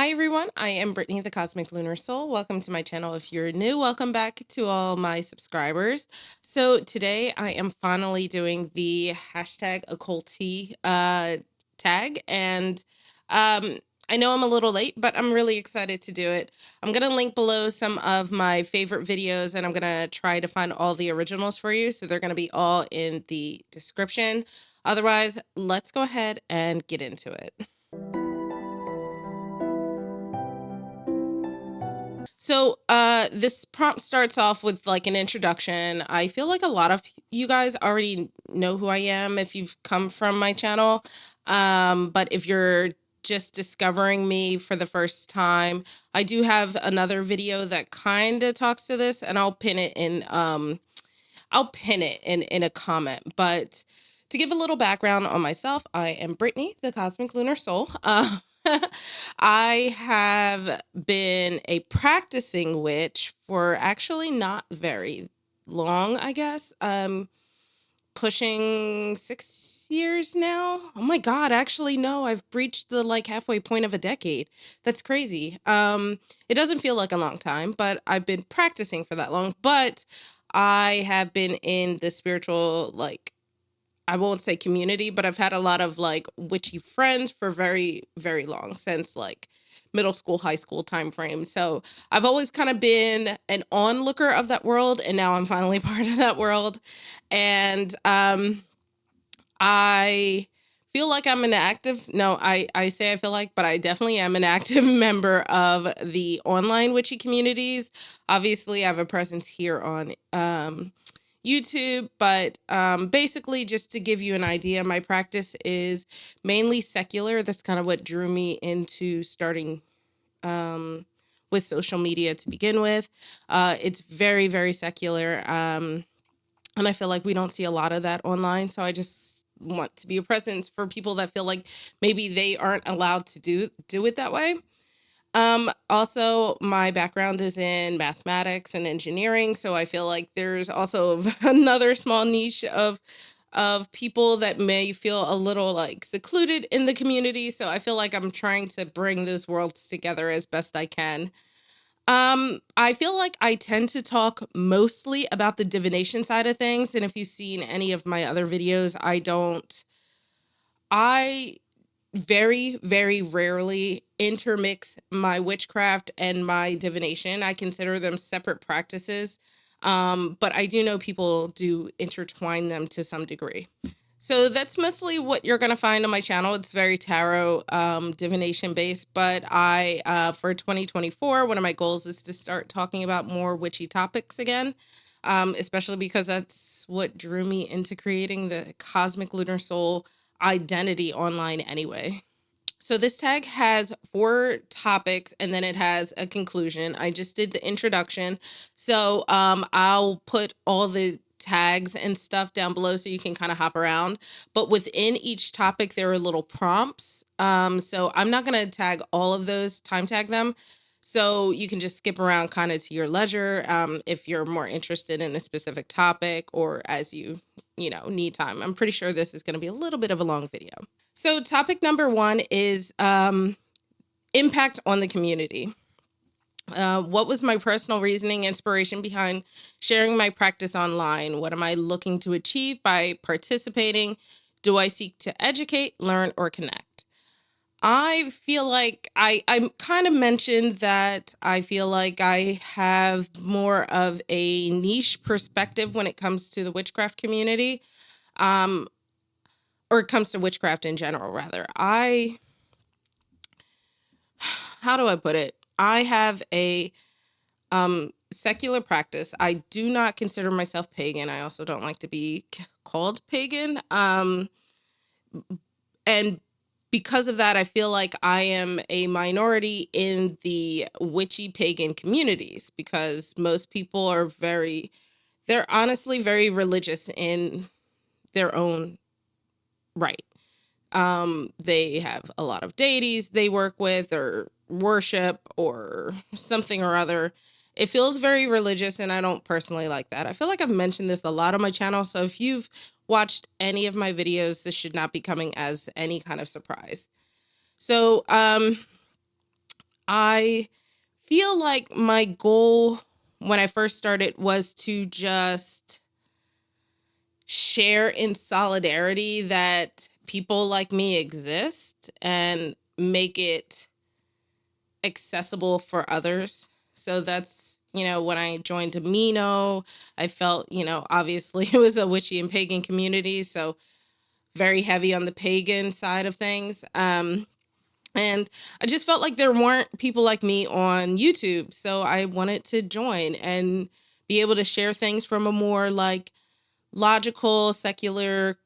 Hi everyone, I am Brittany the Cosmic Lunar Soul. Welcome to my channel. If you're new, welcome back to all my subscribers. So today I am finally doing the hashtag occulty tag, and I know I'm a little late, but I'm really excited to do it. I'm going to link below some of my favorite videos, and I'm going to try to find all the originals for you, so they're going to be all in the description. Otherwise, let's go ahead and get into it. So this prompt starts off with like an introduction. I feel like a lot of you guys already know who I am if you've come from my channel. But if you're just discovering me for the first time, I do have another video that kind of talks to this, and I'll pin it in a comment. But to give a little background on myself, I am Brittany, the Cosmic Lunar Soul. I have been a practicing witch for actually not very long, I guess. Pushing 6 years now. Oh my God, actually, no, I've breached the like halfway point of a decade. That's crazy. It doesn't feel like a long time, but I've been practicing for that long. But I have been in the spiritual, like, I won't say community, but I've had a lot of like witchy friends for very, very long, since like middle school, high school time frame. So I've always kind of been an onlooker of that world, and now I'm finally part of that world. And I feel like I'm an active, no, I say I feel like, but I definitely am an active member of the online witchy communities. Obviously, I have a presence here on YouTube, but basically, just to give you an idea, my practice is mainly secular. That's kind of what drew me into starting with social media to begin with. It's very, very secular. And I feel like we don't see a lot of that online. So I just want to be a presence for people that feel like maybe they aren't allowed to do it that way. Also, my background is in mathematics and engineering, so I feel like there's also another small niche of people that may feel a little like secluded in the community. So I feel like I'm trying to bring those worlds together as best I can. I feel like I tend to talk mostly about the divination side of things, and if you've seen any of my other videos, I very, very rarely intermix my witchcraft and my divination. I consider them separate practices. But I do know people do intertwine them to some degree. So that's mostly what you're going to find on my channel. It's very tarot, divination based, but for 2024, one of my goals is to start talking about more witchy topics again, especially because that's what drew me into creating the Cosmic Lunar Soul identity online anyway. So this tag has 4 topics, and then it has a conclusion. I just did the introduction. So I'll put all the tags and stuff down below so you can kind of hop around. But within each topic, there are little prompts. So I'm not going to tag all of those, time tag them. So you can just skip around kind of to your leisure if you're more interested in a specific topic, or as you know, need time. I'm pretty sure this is going to be a little bit of a long video. So topic number 1 is impact on the community. What was my personal reasoning, inspiration behind sharing my practice online? What am I looking to achieve by participating? Do I seek to educate, learn, or connect? I feel like I kind of mentioned that I feel like I have more of a niche perspective when it comes to the witchcraft community. Or it comes to witchcraft in general, rather. How do I put it? I have a secular practice. I do not consider myself pagan. I also don't like to be called pagan. And because of that, I feel like I am a minority in the witchy pagan communities, because most people are they're honestly very religious in their own right. They have a lot of deities they work with or worship or something or other. It feels very religious, and I don't personally like that. I feel like I've mentioned this a lot on my channel, so if you've watched any of my videos, this should not be coming as any kind of surprise. So I feel like my goal when I first started was to just share in solidarity that people like me exist and make it accessible for others. So that's, when I joined Amino, I felt, obviously it was a witchy and pagan community. So very heavy on the pagan side of things. And I just felt like there weren't people like me on YouTube. So I wanted to join and be able to share things from a more like logical, secular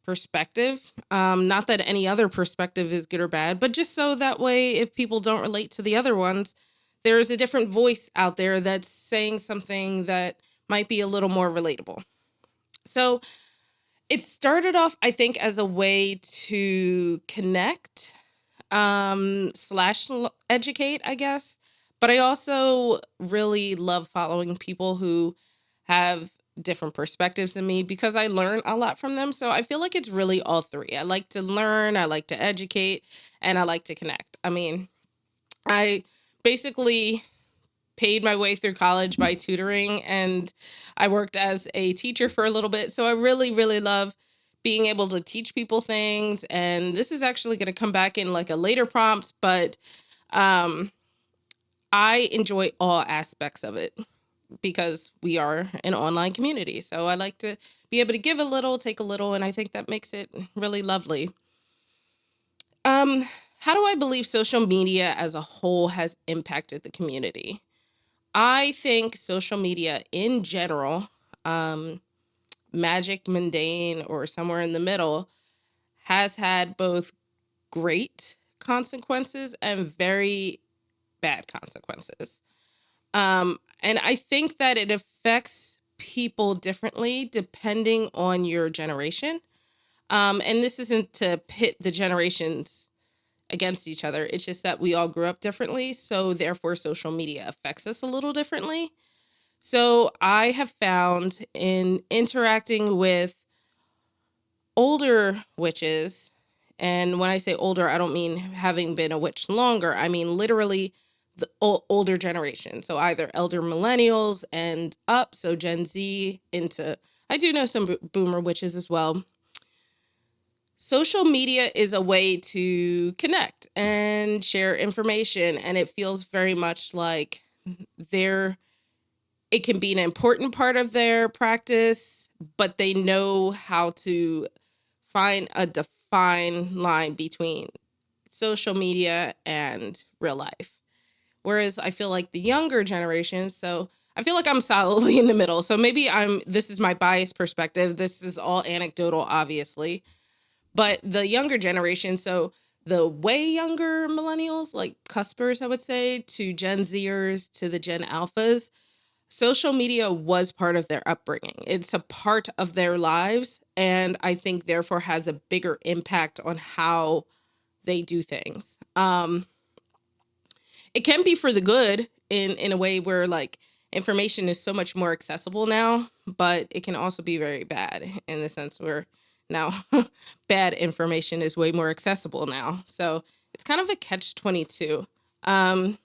perspective. Not that any other perspective is good or bad, but just so that way, if people don't relate to the other ones, there's a different voice out there that's saying something that might be a little more relatable. So it started off, I think, as a way to connect, slash educate, I guess. But I also really love following people who have different perspectives than me because I learn a lot from them. So I feel like it's really all three. I like to learn, I like to educate, and I like to connect. I mean, I basically paid my way through college by tutoring, and I worked as a teacher for a little bit. So I really, really love being able to teach people things. And this is actually going to come back in like a later prompt, but um, I enjoy all aspects of it because we are an online community. So I like to be able to give a little, take a little, and I think that makes it really lovely. How do I believe social media as a whole has impacted the community? I think social media in general, magic, mundane, or somewhere in the middle, has had both great consequences and very bad consequences. And I think that it affects people differently depending on your generation. And this isn't to pit the generations against each other. It's just that we all grew up differently. So therefore, social media affects us a little differently. So I have found in interacting with older witches, and when I say older, I don't mean having been a witch longer. I mean literally the older generation. So either elder millennials and up, so Gen Z into, I do know some boomer witches as well. Social media is a way to connect and share information, and it feels very much like they're it can be an important part of their practice, but they know how to find a defined line between social media and real life. Whereas I feel like the younger generation, so I feel like I'm solidly in the middle. So maybe this is my biased perspective. This is all anecdotal, obviously. But the younger generation, so the way younger millennials, like cuspers, I would say, to Gen Zers, to the Gen Alphas, social media was part of their upbringing. It's a part of their lives, and I think therefore has a bigger impact on how they do things. It can be for the good in a way where like information is so much more accessible now, but it can also be very bad in the sense where now bad information is way more accessible now. So it's kind of a catch-22. Um,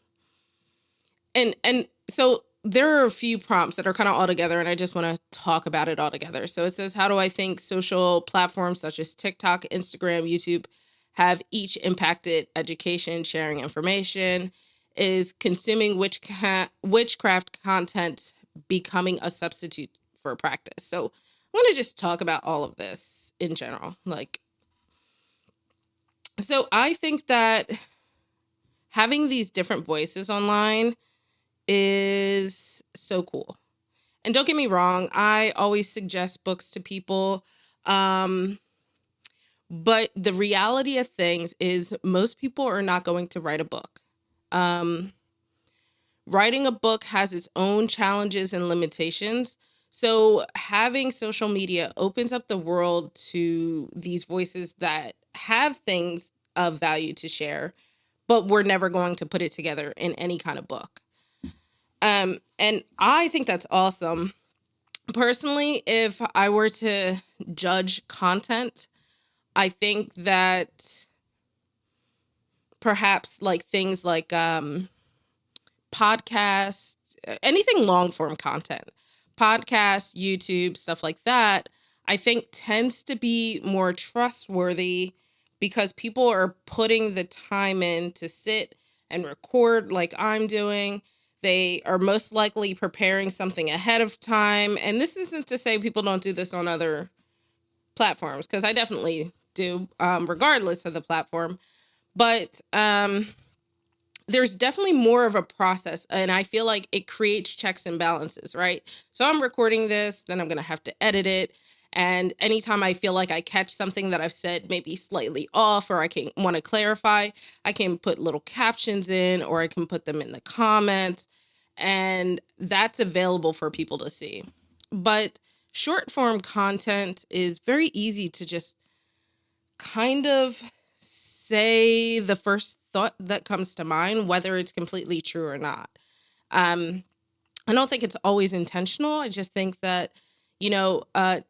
and so there are a few prompts that are kind of all together, and I just want to talk about it all together. So it says, how do I think social platforms such as TikTok, Instagram, YouTube have each impacted education, sharing information? Is consuming witchcraft content becoming a substitute for practice? So I want to just talk about all of this in general. So I think that having these different voices online is so cool. And don't get me wrong, I always suggest books to people. Um, but the reality of things is most people are not going to write a book. Um, Writing a book has its own challenges and limitations. So having social media opens up the world to these voices that have things of value to share, but we're never going to put it together in any kind of book. And I think that's awesome. Personally, if I were to judge content, I think that perhaps like things like podcasts, anything long form content, podcasts, YouTube, stuff like that, I think tends to be more trustworthy because people are putting the time in to sit and record like I'm doing. They are most likely preparing something ahead of time. And this isn't to say people don't do this on other platforms, because I definitely do, regardless of the platform. But there's definitely more of a process, and I feel like it creates checks and balances, right? So I'm recording this, then I'm going to have to edit it. And anytime I feel like I catch something that I've said maybe slightly off, or I can want to clarify, I can put little captions in, or I can put them in the comments, and that's available for people to see. But short form content is very easy to just kind of say the first thought that comes to mind, whether it's completely true or not. Um, I don't think it's always intentional. I just think that,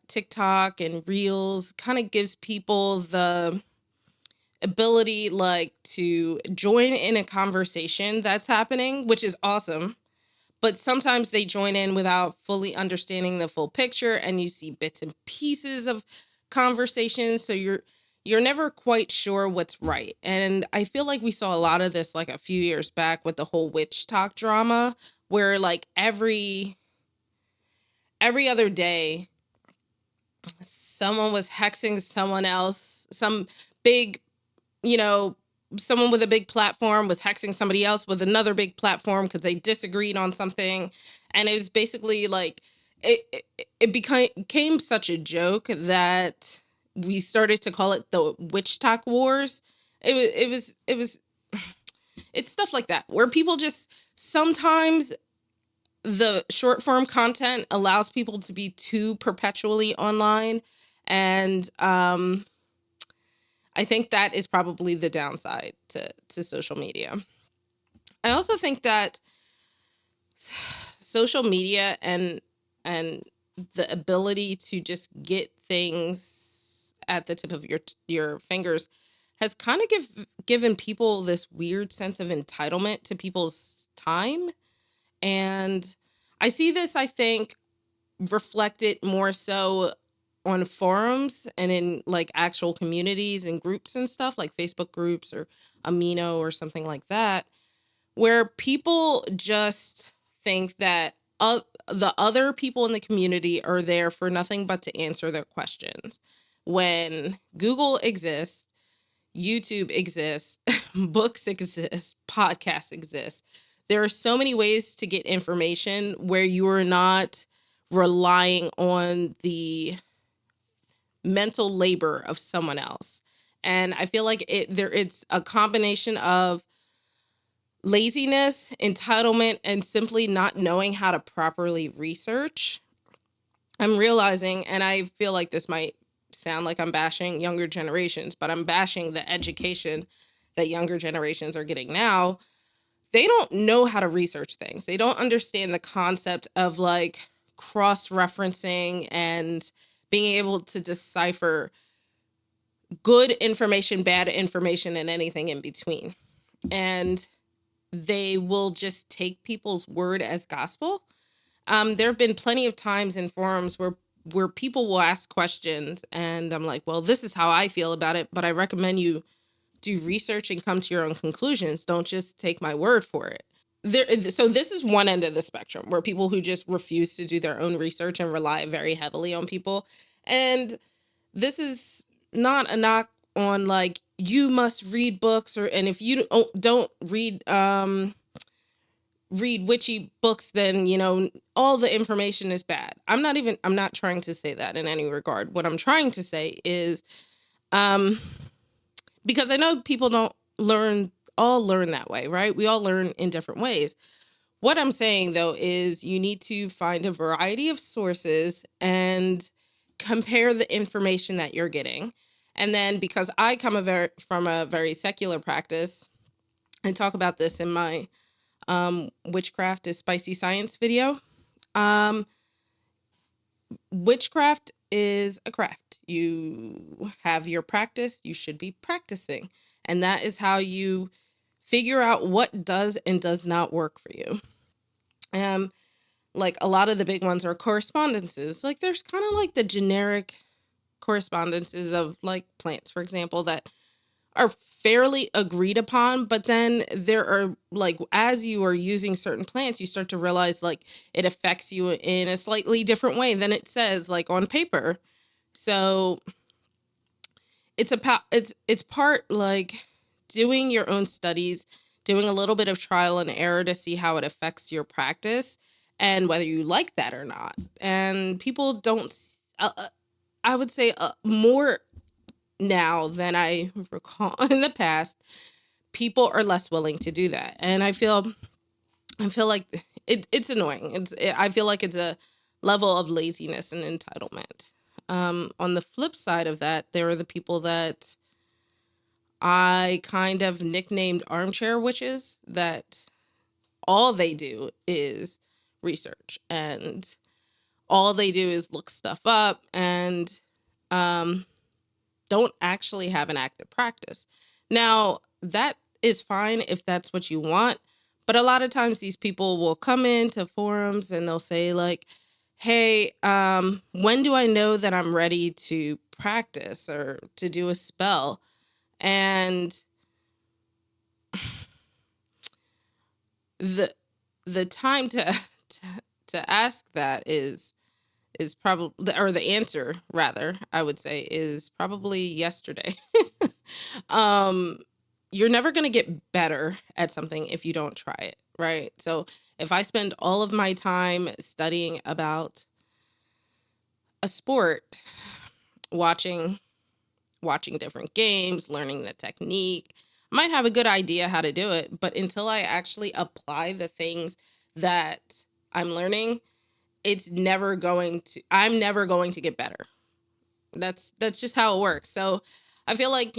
TikTok and Reels kind of gives people the ability like to join in a conversation that's happening, which is awesome. But sometimes they join in without fully understanding the full picture, and you see bits and pieces of conversations, so you're never quite sure what's right. And I feel like we saw a lot of this like a few years back with the whole witch talk drama, where like every other day someone was hexing someone else, some big, you know, someone with a big platform was hexing somebody else with another big platform because they disagreed on something. And it was basically like, it became such a joke that we started to call it the witch talk wars. It was it's stuff like that where people just sometimes the short form content allows people to be too perpetually online. And I think that is probably the downside to social media. I also think that social media and the ability to just get things at the tip of your fingers has kind of given people this weird sense of entitlement to people's time. And I see this, I think, reflected more so on forums and in like actual communities and groups and stuff like Facebook groups or Amino or something like that, where people just think that the other people in the community are there for nothing but to answer their questions. When Google exists, YouTube exists, books exist, podcasts exist. There are so many ways to get information where you are not relying on the mental labor of someone else. And I feel like it's a combination of laziness, entitlement, and simply not knowing how to properly research. I'm realizing, and I feel like this might sound like I'm bashing younger generations, but I'm bashing the education that younger generations are getting now. They don't know how to research things. They don't understand the concept of like cross-referencing and being able to decipher good information, bad information, and anything in between. And they will just take people's word as gospel. There have been plenty of times in forums where people will ask questions, and I'm like, well, this is how I feel about it, but I recommend you do research and come to your own conclusions. Don't just take my word for it. So this is one end of the spectrum where people who just refuse to do their own research and rely very heavily on people. And this is not a knock on like you must read books, or and if you don't read witchy books, then all the information is bad. I'm not trying to say that in any regard. What I'm trying to say is um because I know people don't all learn that way, right? We all learn in different ways. What I'm saying though is you need to find a variety of sources and compare the information that you're getting. And then because I come from a very secular practice, I talk about this in my witchcraft is spicy science video. Um, Witchcraft is a craft. You have your practice, you should be practicing. And that is how you figure out what does and does not work for you. Um, like a lot of the big ones are correspondences. Like there's kind of like the generic correspondences of like plants, for example, that are fairly agreed upon, but then there are like as you are using certain plants, you start to realize like it affects you in a slightly different way than it says like on paper. So it's part like doing your own studies, doing a little bit of trial and error to see how it affects your practice and whether you like that or not. And people don't I would say more now than I recall in the past, people are less willing to do that. And I feel like it's annoying. I feel like it's a level of laziness and entitlement. On the flip side of that, there are the people that I kind of nicknamed armchair witches, that all they do is research and all they do is look stuff up and um, don't actually have an active practice. Now, that is fine if that's what you want, but a lot of times these people will come into forums and they'll say like, "Hey, when do I know that I'm ready to practice or to do a spell?" And the the time to to ask that is probably, or the answer rather, I would say, is probably yesterday. um you're never going to get better at something if you don't try it, right? So if I spend all of my time studying about a sport, watching different games, learning the technique, I might have a good idea how to do it, but until I actually apply the things that I'm learning, I'm never going to get better. That's just how it works. So I feel like,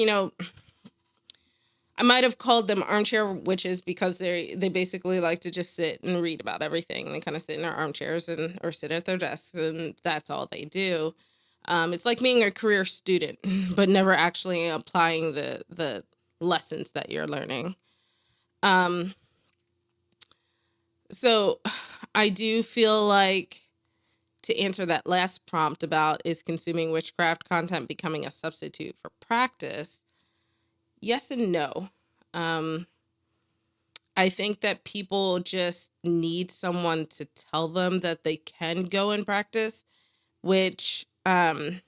I might have called them armchair witches because they basically like to just sit and read about everything. They kind of sit in their armchairs and or sit at their desks, and that's all they do. It's like being a career student, but never actually applying the lessons that you're learning. Um, so I do feel like, to answer that last prompt about is consuming witchcraft content becoming a substitute for practice, yes and no. Um, I think that people just need someone to tell them that they can go and practice, which I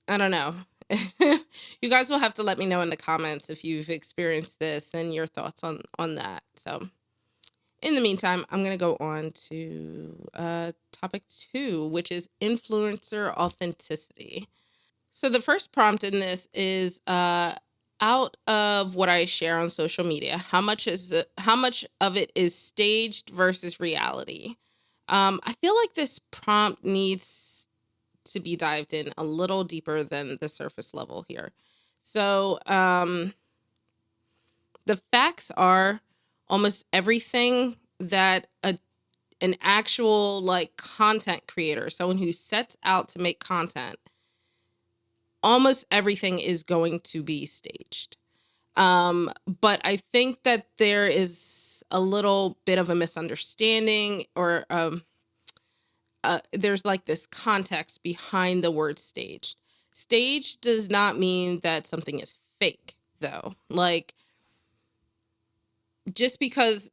don't know. You guys will have to let me know in the comments if you've experienced this and your thoughts on that. So, in the meantime, I'm going to go on to topic 2, which is influencer authenticity. So the first prompt in this is out of what I share on social media, how much of it is staged versus reality? I feel like this prompt needs to be dived in a little deeper than the surface level here. So the facts are almost everything that an actual like content creator, someone who sets out to make content, almost everything is going to be staged. But I think that there is a little bit of a misunderstanding, or there's like this context behind the word staged. Staged does not mean that something is fake, though. Like, just because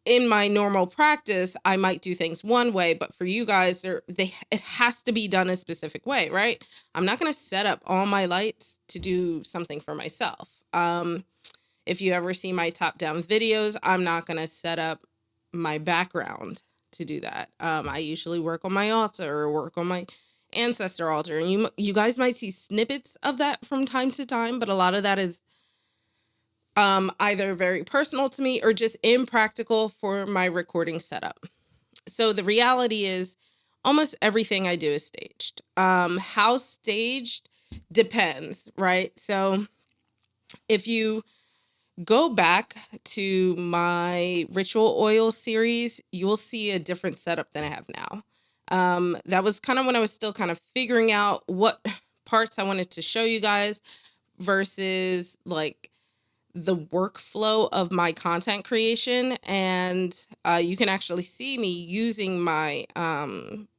in my normal practice, I might do things one way, but for you guys, it has to be done a specific way, right? I'm not going to set up all my lights to do something for myself. If you ever see my top-down videos, I'm not going to set up my background to do that. I usually work on my altar or work on my ancestor altar, and you guys might see snippets of that from time to time, but a lot of that is either very personal to me or just impractical for my recording setup. So the reality is almost everything I do is staged. How staged depends, right? So if you go back to my ritual oil series, you'll see a different setup than I have now. That was kind of when I was still kind of figuring out what parts I wanted to show you guys versus like the workflow of my content creation, and you can actually see me using my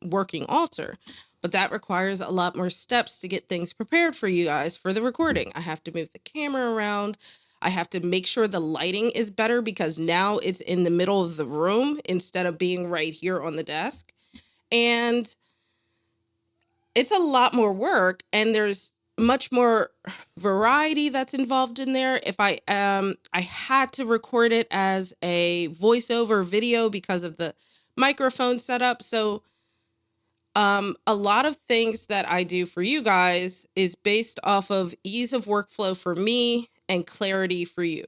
working altar. But that requires a lot more steps to get things prepared for you guys for the recording. I have to move the camera around. I have to make sure the lighting is better because now it's in the middle of the room instead of being right here on the desk. And it's a lot more work, and there's much more variety that's involved in there. If I had to record it as a voiceover video because of the microphone setup. So a lot of things that I do for you guys is based off of ease of workflow for me and clarity for you.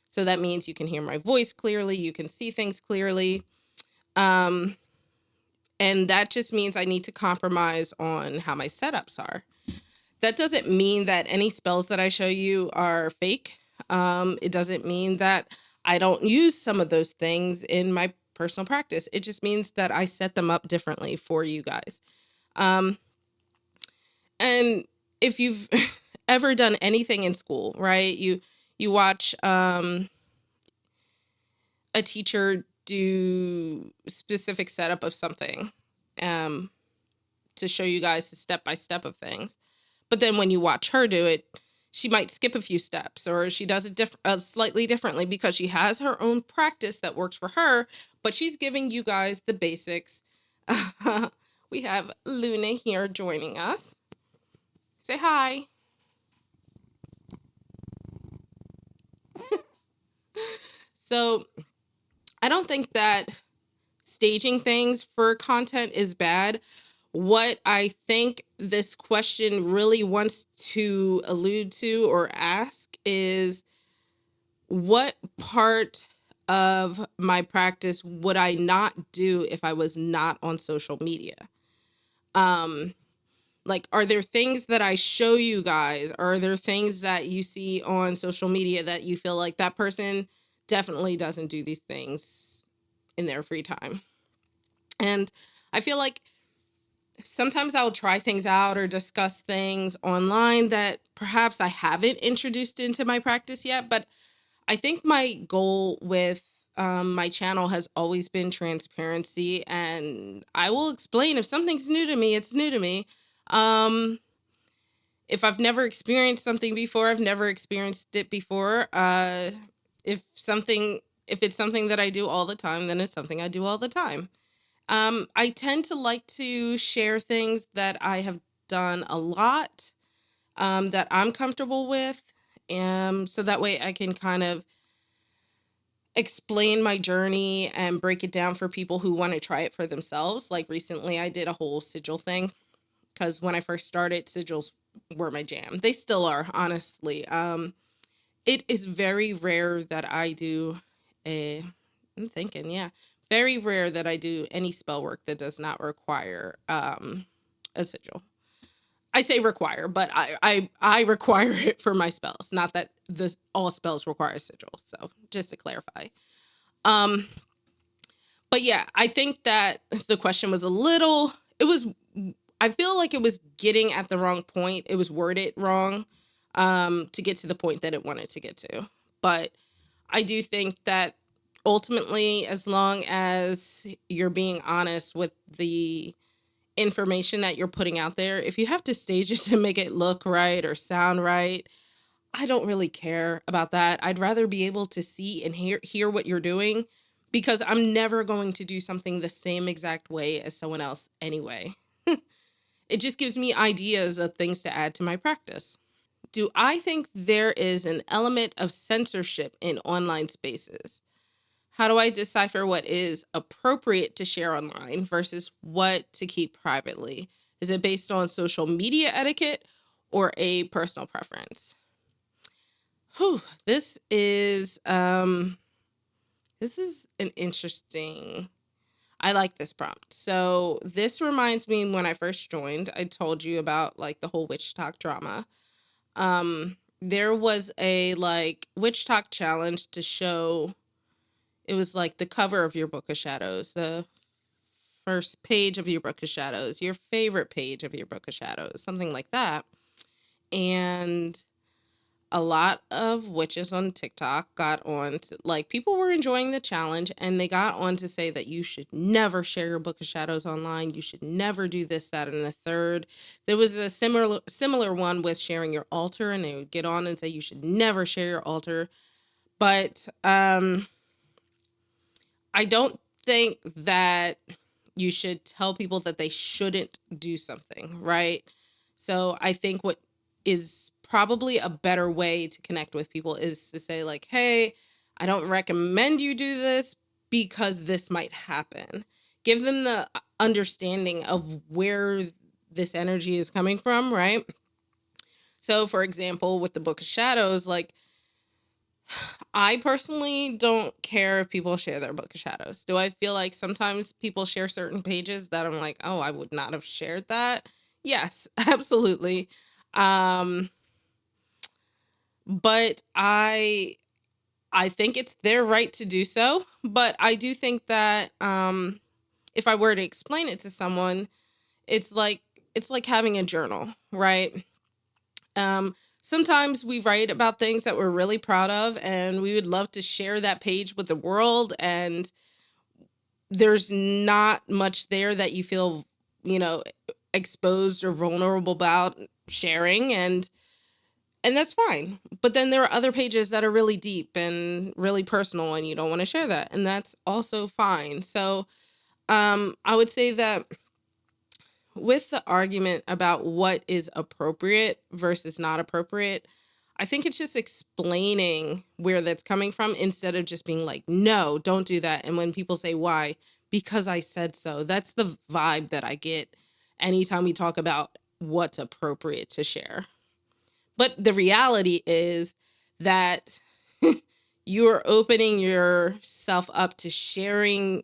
So that means you can hear my voice clearly, you can see things clearly. Um, and that just means I need to compromise on how my setups are. That doesn't mean that any spells that I show you are fake. It doesn't mean that I don't use some of those things in my personal practice. It just means that I set them up differently for you guys. Um, and if you've ever done anything in school, right? You watch a teacher do specific setup of something um, to show you guys the step by step of things. But then when you watch her do it, she might skip a few steps, or she does it slightly differently because she has her own practice that works for her, but she's giving you guys the basics. We have Luna here joining us. Say hi. So I don't think that staging things for content is bad. What I think this question really wants to allude to or ask is, what part of my practice would I not do if I was not on social media? Like, are there things that I show you guys? Are there things that you see on social media that you feel like that person definitely doesn't do these things in their free time? And I feel like sometimes I'll try things out or discuss things online that perhaps I haven't introduced into my practice yet. But I think my goal with my channel has always been transparency. And I will explain if something's new to me, it's new to me. If I've never experienced something before, I've never experienced it before. If it's something that I do all the time, then it's something I do all the time. I tend to like to share things that I have done a lot, that I'm comfortable with. So that way I can kind of explain my journey and break it down for people who want to try it for themselves. Like recently I did a whole sigil thing because when I first started, sigils were my jam. They still are, honestly. It is very rare that I do I'm thinking, yeah, very rare that I do any spell work that does not require a sigil. I say require, but I require it for my spells. Not that all spells require a sigil. So just to clarify. Um, but yeah, I think that the question was I feel like it was getting at the wrong point. It was worded wrong to get to the point that it wanted to get to. But I do think that ultimately, as long as you're being honest with the information that you're putting out there, if you have to stage it to make it look right or sound right, I don't really care about that. I'd rather be able to see and hear what you're doing, because I'm never going to do something the same exact way as someone else anyway. It just gives me ideas of things to add to my practice. Do I think there is an element of censorship in online spaces? How do I decipher what is appropriate to share online versus what to keep privately? Is it based on social media etiquette or a personal preference? Whew, this is an interesting. I like this prompt. So this reminds me when I first joined, I told you about like the whole witch talk drama. There was a like witch talk challenge to show. It was like the cover of your book of shadows, the first page of your book of shadows, your favorite page of your book of shadows, something like that. And a lot of witches on TikTok got on to, like, people were enjoying the challenge and they got on to say that you should never share your book of shadows online. You should never do this, that, and the third. There was a similar one with sharing your altar, and they would get on and say you should never share your altar. But I don't think that you should tell people that they shouldn't do something, right? So I think what is probably a better way to connect with people is to say, like, hey, I don't recommend you do this because this might happen. Give them the understanding of where this energy is coming from, right? So, for example, with the Book of Shadows, like, I personally don't care if people share their book of shadows. Do I feel like sometimes people share certain pages that I'm like, oh, I would not have shared that? Yes, absolutely. Um, but I think it's their right to do so. But I do think that if I were to explain it to someone, it's like it's like having a journal, right? Sometimes we write about things that we're really proud of, and we would love to share that page with the world. And there's not much there that you feel, you know, exposed or vulnerable about sharing, and that's fine. But then there are other pages that are really deep and really personal, and you don't want to share that, and that's also fine. So, I would say that with the argument about what is appropriate versus not appropriate, I think it's just explaining where that's coming from instead of just being like, no, don't do that. And when people say why, because I said so. That's the vibe that I get anytime we talk about what's appropriate to share. But the reality is that you're opening yourself up to sharing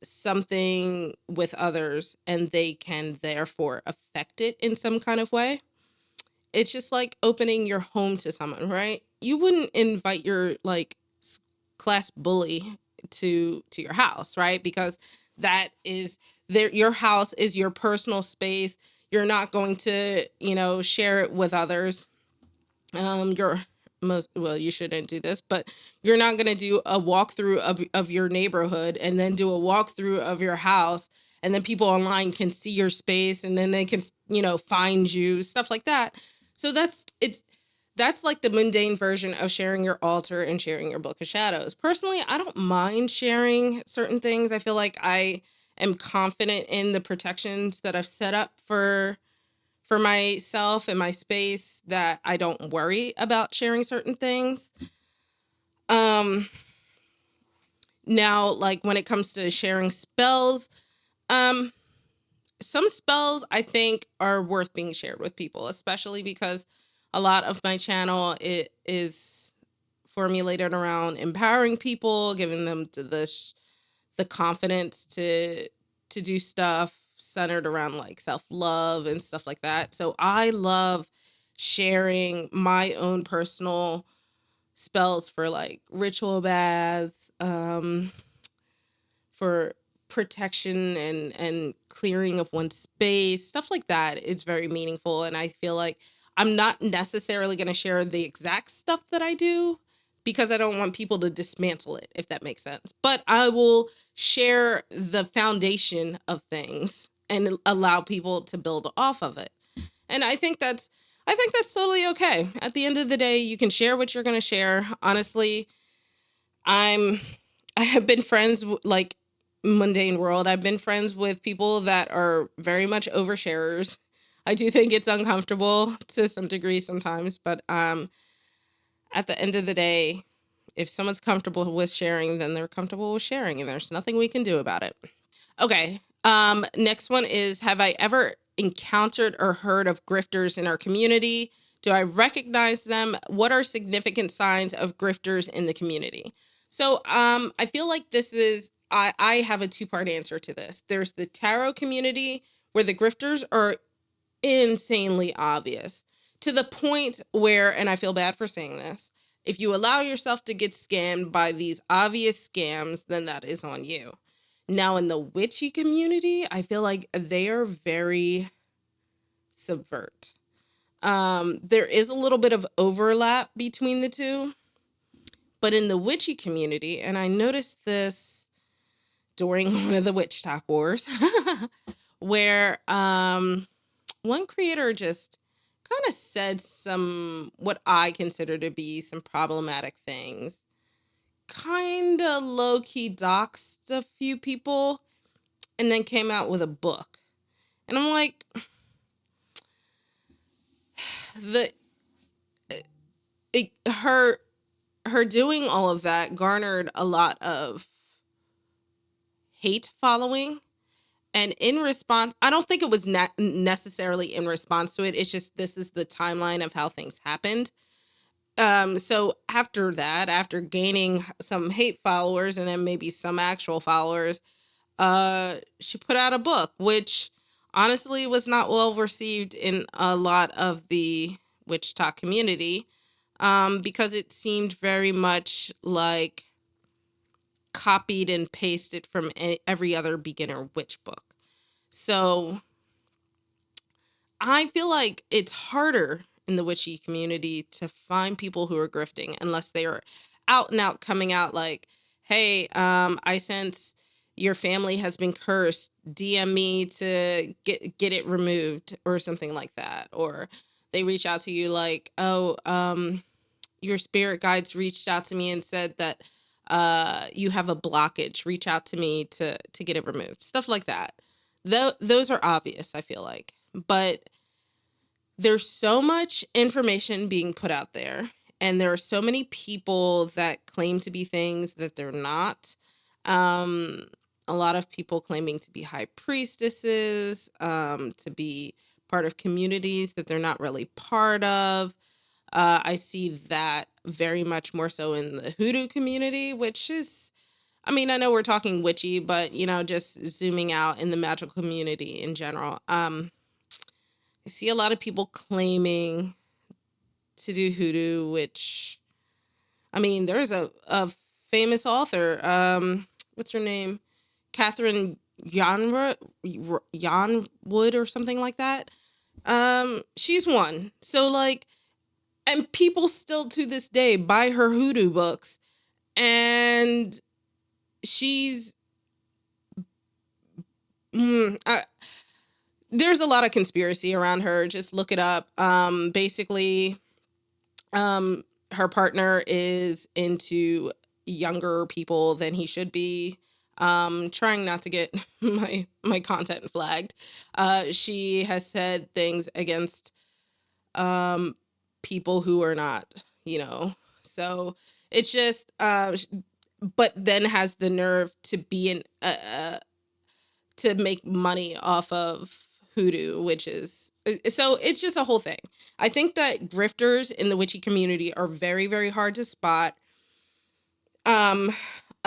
something with others, and they can therefore affect it in some kind of way. It's just like opening your home to someone, right? You wouldn't invite your like class bully to your house, right? Because that is your house is your personal space. You're not going to, share it with others. You're most well, you shouldn't do this, but you're not going to do a walkthrough of your neighborhood and then do a walkthrough of your house, and then people online can see your space, and then they can, find you, stuff like that. So that's like the mundane version of sharing your altar and sharing your book of shadows. Personally, I don't mind sharing certain things. I feel like I am confident in the protections that I've set up for myself and my space, that I don't worry about sharing certain things. Um Now, like, when it comes to sharing spells, um some spells I think are worth being shared with people, especially because a lot of my channel it is formulated around empowering people, giving them the confidence to do stuff centered around like self-love and stuff like that. So I love sharing my own personal spells for like ritual baths, for protection and clearing of one's space, stuff like that. It's very meaningful, and I feel like I'm not necessarily going to share the exact stuff that I do because I don't want people to dismantle it, if that makes sense. But I will share the foundation of things and allow people to build off of it. And I think that's totally okay. At the end of the day, you can share what you're going to share. Honestly, I'm I have been friends like mundane world. I've been friends with people that are very much oversharers. I do think it's uncomfortable to some degree sometimes, but at the end of the day, if someone's comfortable with sharing, then they're comfortable with sharing, and there's nothing we can do about it. Okay. Next one is, have I ever encountered or heard of grifters in our community? Do I recognize them? What are significant signs of grifters in the community? So I feel like I have a two-part answer to this. There's the tarot community where the grifters are insanely obvious to the point where, and I feel bad for saying this, if you allow yourself to get scammed by these obvious scams, then that is on you. Now, in the witchy community, I feel like they are very subvert. There is a little bit of overlap between the two, but in the witchy community, and I noticed this during one of the witch talk wars, where one creator just kind of said some what I consider to be some problematic things, kind of low key doxed a few people, and then came out with a book. And I'm like, the it, her doing all of that garnered a lot of hate following. And in response, I don't think it was necessarily in response to it. It's just this is the timeline of how things happened. So after that, after gaining some hate followers and then maybe some actual followers, she put out a book, which honestly was not well received in a lot of the witch talk community, because it seemed very much like copied and pasted from every other beginner witch book. So I feel like it's harder in the witchy community to find people who are grifting unless they are out and out coming out like, hey, I sense your family has been cursed. DM me to get it removed or something like that. Or they reach out to you like, oh, your spirit guides reached out to me and said that you have a blockage. Reach out to me to get it removed. Stuff like that. Those are obvious, I feel like. But there's so much information being put out there, and there are so many people that claim to be things that they're not. Um, a lot of people claiming to be high priestesses, to be part of communities that they're not really part of. I see that very much more so in the hoodoo community, which is, I mean, I know we're talking witchy, but just zooming out in the magical community in general. I see a lot of people claiming to do hoodoo, which, I mean, there's a famous author, what's her name? Catherine Yarnwood or something like that. She's one. So like, and people still to this day buy her hoodoo books, and she's there's a lot of conspiracy around her. Just look it up. Basically, her partner is into younger people than he should be. Trying not to get my content flagged. She has said things against people who are not, so it's just but then has the nerve to be in to make money off of hoodoo, which is, so it's just a whole thing. I think that grifters in the witchy community are very, very hard to spot. A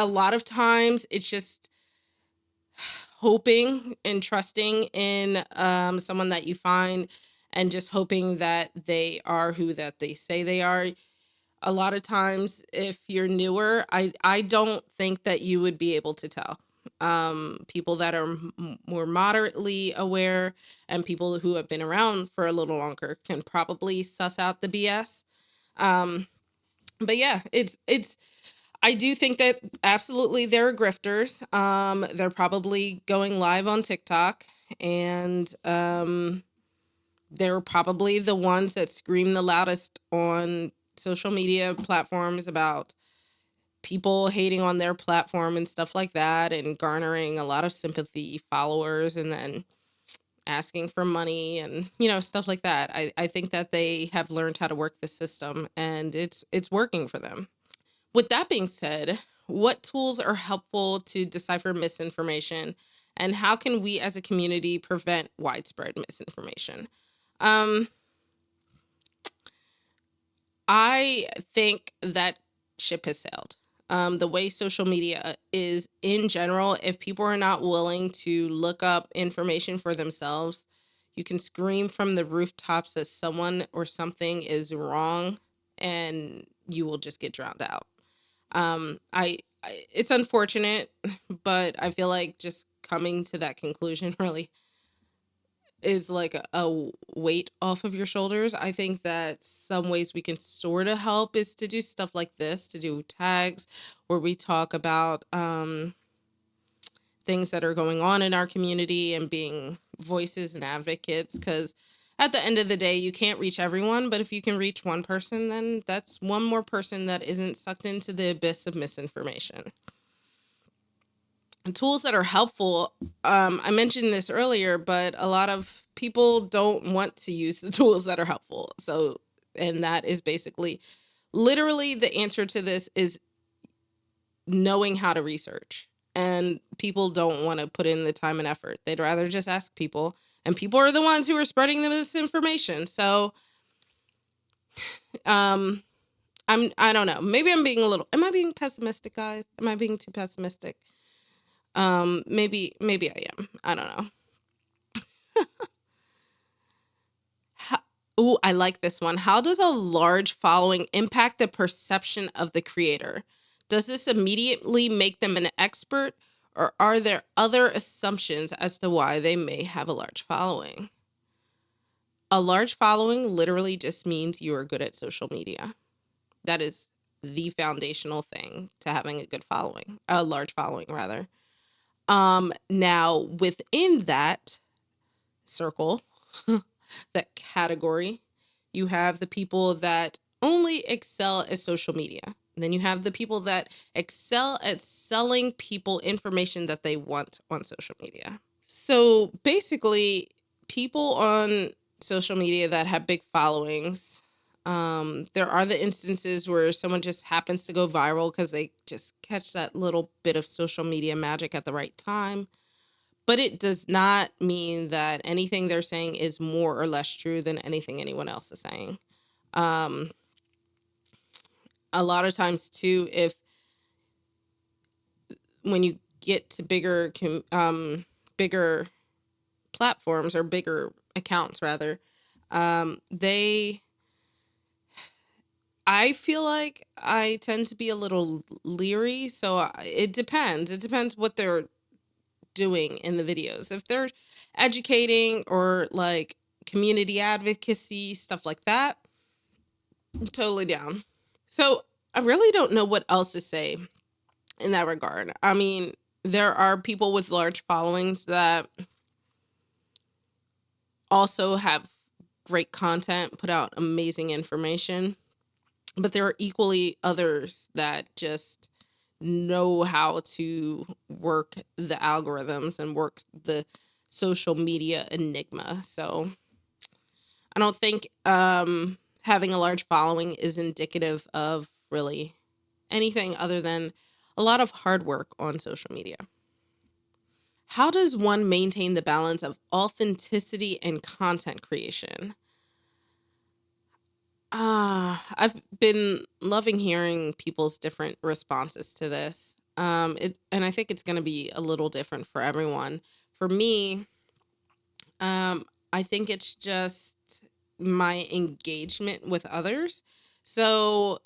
lot of times it's just hoping and trusting in someone that you find, and just hoping that they are who that they say they are. A lot of times, if you're newer, I don't think that you would be able to tell. People that are more moderately aware and people who have been around for a little longer can probably suss out the BS. But yeah, it's I do think that absolutely there are grifters. They're probably going live on TikTok, and they're probably the ones that scream the loudest on social media platforms about people hating on their platform and stuff like that, and garnering a lot of sympathy followers, and then asking for money and stuff like that. I think that they have learned how to work the system, and it's working for them. With that being said, what tools are helpful to decipher misinformation, and how can we as a community prevent widespread misinformation? Um, I think that ship has sailed. The way social media is in general, if people are not willing to look up information for themselves, you can scream from the rooftops that someone or something is wrong, and you will just get drowned out. It's unfortunate, but I feel like just coming to that conclusion really is like a weight off of your shoulders. I think that some ways we can sort of help is to do stuff like this, to do tags where we talk about things that are going on in our community and being voices and advocates. Because at the end of the day, you can't reach everyone, but if you can reach one person, then that's one more person that isn't sucked into the abyss of misinformation. And tools that are helpful, I mentioned this earlier, but a lot of people don't want to use the tools that are helpful. So, and that is basically literally the answer to this is knowing how to research. And people don't want to put in the time and effort. They'd rather just ask people. And people are the ones who are spreading the misinformation. So I don't know. Maybe I'm being am I being pessimistic, guys? Am I being too pessimistic? Maybe I am. I don't know. Ooh, I like this one. How does a large following impact the perception of the creator? Does this immediately make them an expert, or are there other assumptions as to why they may have a large following? A large following literally just means you are good at social media. That is the foundational thing to having a good following, a large following rather. Now within that circle, that category, you have the people that only excel at social media. And then you have the people that excel at selling people information that they want on social media. So basically, people on social media that have big followings, there are the instances where someone just happens to go viral because they just catch that little bit of social media magic at the right time. But it does not mean that anything they're saying is more or less true than anything anyone else is saying. Um, a lot of times too, if when you get to bigger platforms or bigger accounts rather, they I feel like I tend to be a little leery. So it depends. It depends what they're doing in the videos. If they're educating or like community advocacy, stuff like that, I'm totally down. So I really don't know what else to say in that regard. I mean, there are people with large followings that also have great content, put out amazing information, but there are equally others that just know how to work the algorithms and work the social media enigma. So I don't think having a large following is indicative of really anything other than a lot of hard work on social media. How does one maintain the balance of authenticity and content creation? I've been loving hearing people's different responses to this. And I think it's going to be a little different for everyone. For me, I think it's just my engagement with others. So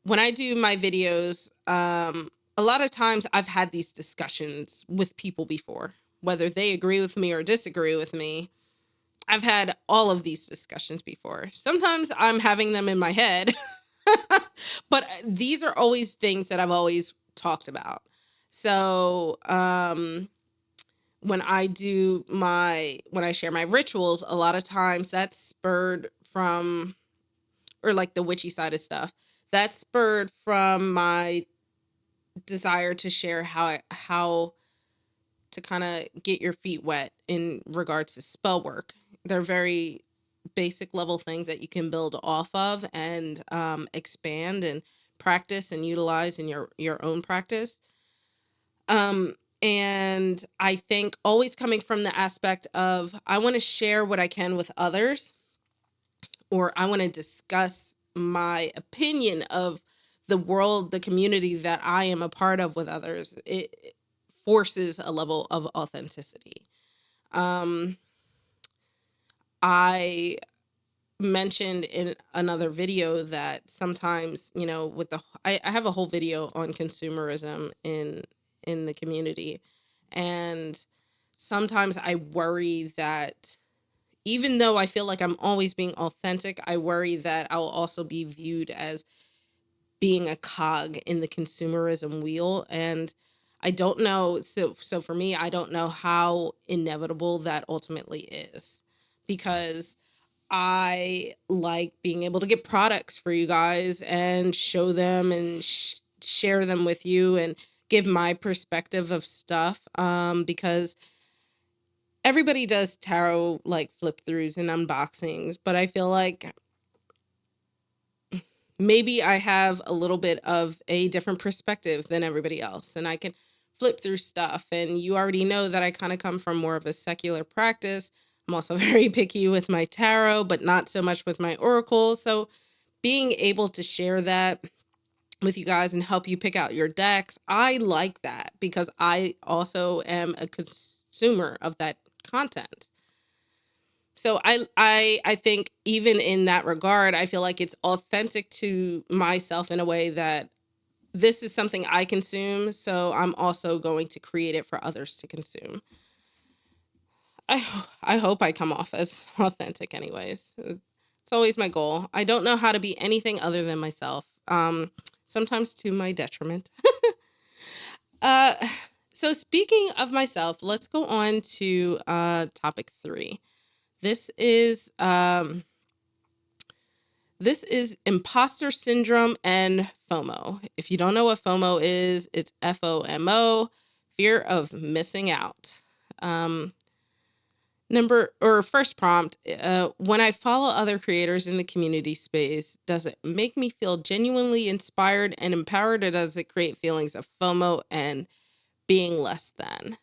when I do my videos, a lot of times I've had these discussions with people before, whether they agree with me or disagree with me. I've had all of these discussions before. Sometimes I'm having them in my head, but these are always things that I've always talked about. So, when I share my rituals, a lot of times that's spurred from, or like the witchy side of stuff, that's spurred from my desire to share how to kind of get your feet wet in regards to spell work. They're very basic level things that you can build off of and expand and practice and utilize in your own practice. And I think always coming from the aspect of I want to share what I can with others, or I want to discuss my opinion of the world, the community that I am a part of with others. It forces a level of authenticity. Um, I mentioned in another video that sometimes, with I have a whole video on consumerism in the community. And sometimes I worry that even though I feel like I'm always being authentic, I worry that I'll also be viewed as being a cog in the consumerism wheel. And I don't know. So for me, I don't know how inevitable that ultimately is, because I like being able to get products for you guys and show them and share them with you and give my perspective of stuff. Because everybody does tarot like flip throughs and unboxings, but I feel like maybe I have a little bit of a different perspective than everybody else, and I can flip through stuff. And you already know that I kind of come from more of a secular practice. I'm also very picky with my tarot, but not so much with my oracle. So being able to share that with you guys and help you pick out your decks, I like that because I also am a consumer of that content. So I think even in that regard, I feel like it's authentic to myself in a way that this is something I consume, so I'm also going to create it for others to consume. I hope I come off as authentic anyways. It's always my goal. I don't know how to be anything other than myself. Sometimes to my detriment. uh so speaking of myself, let's go on to topic 3. This is imposter syndrome and FOMO. If you don't know what FOMO is, it's FOMO, fear of missing out. First prompt, when I follow other creators in the community space, does it make me feel genuinely inspired and empowered, or does it create feelings of FOMO and being less than?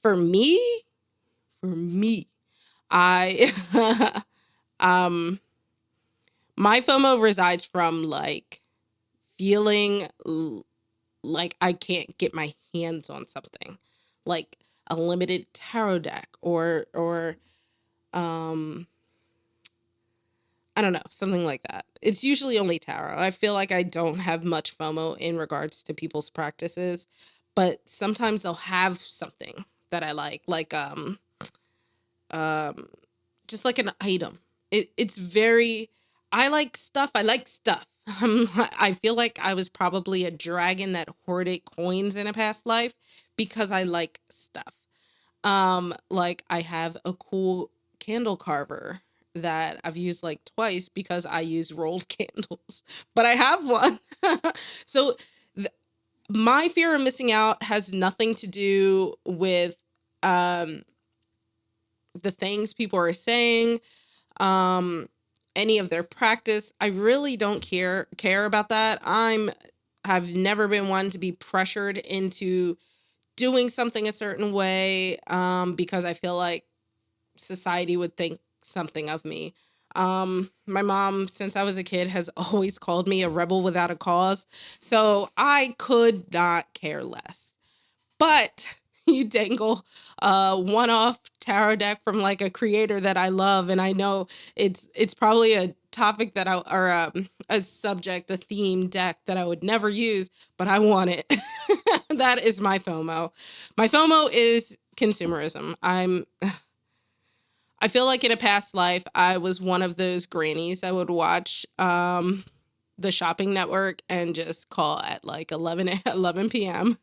For me, I my FOMO resides from like feeling like I can't get my hands on something, like a limited tarot deck or um I don't know, something like that. It's usually only tarot. I feel like I don't have much FOMO in regards to people's practices, but sometimes they'll have something that I like um just like an item. It's very, I like stuff. I like stuff. I feel like I was probably a dragon that hoarded coins in a past life because I like stuff. Like I have a cool candle carver that I've used like twice because I use rolled candles, but I have one. So th- my fear of missing out has nothing to do with um the things people are saying, um any of their practice. I really don't care about that. Have never been one to be pressured into doing something a certain way, because I feel like society would think something of me. My mom, since I was a kid, has always called me a rebel without a cause, so I could not care less. But you dangle a one-off tarot deck from like a creator that I love, and I know it's probably a topic that a subject, a theme deck that I would never use, but I want it. That is my FOMO. My FOMO is consumerism. I feel like in a past life I was one of those grannies that would watch the shopping network and just call at like 11 p.m.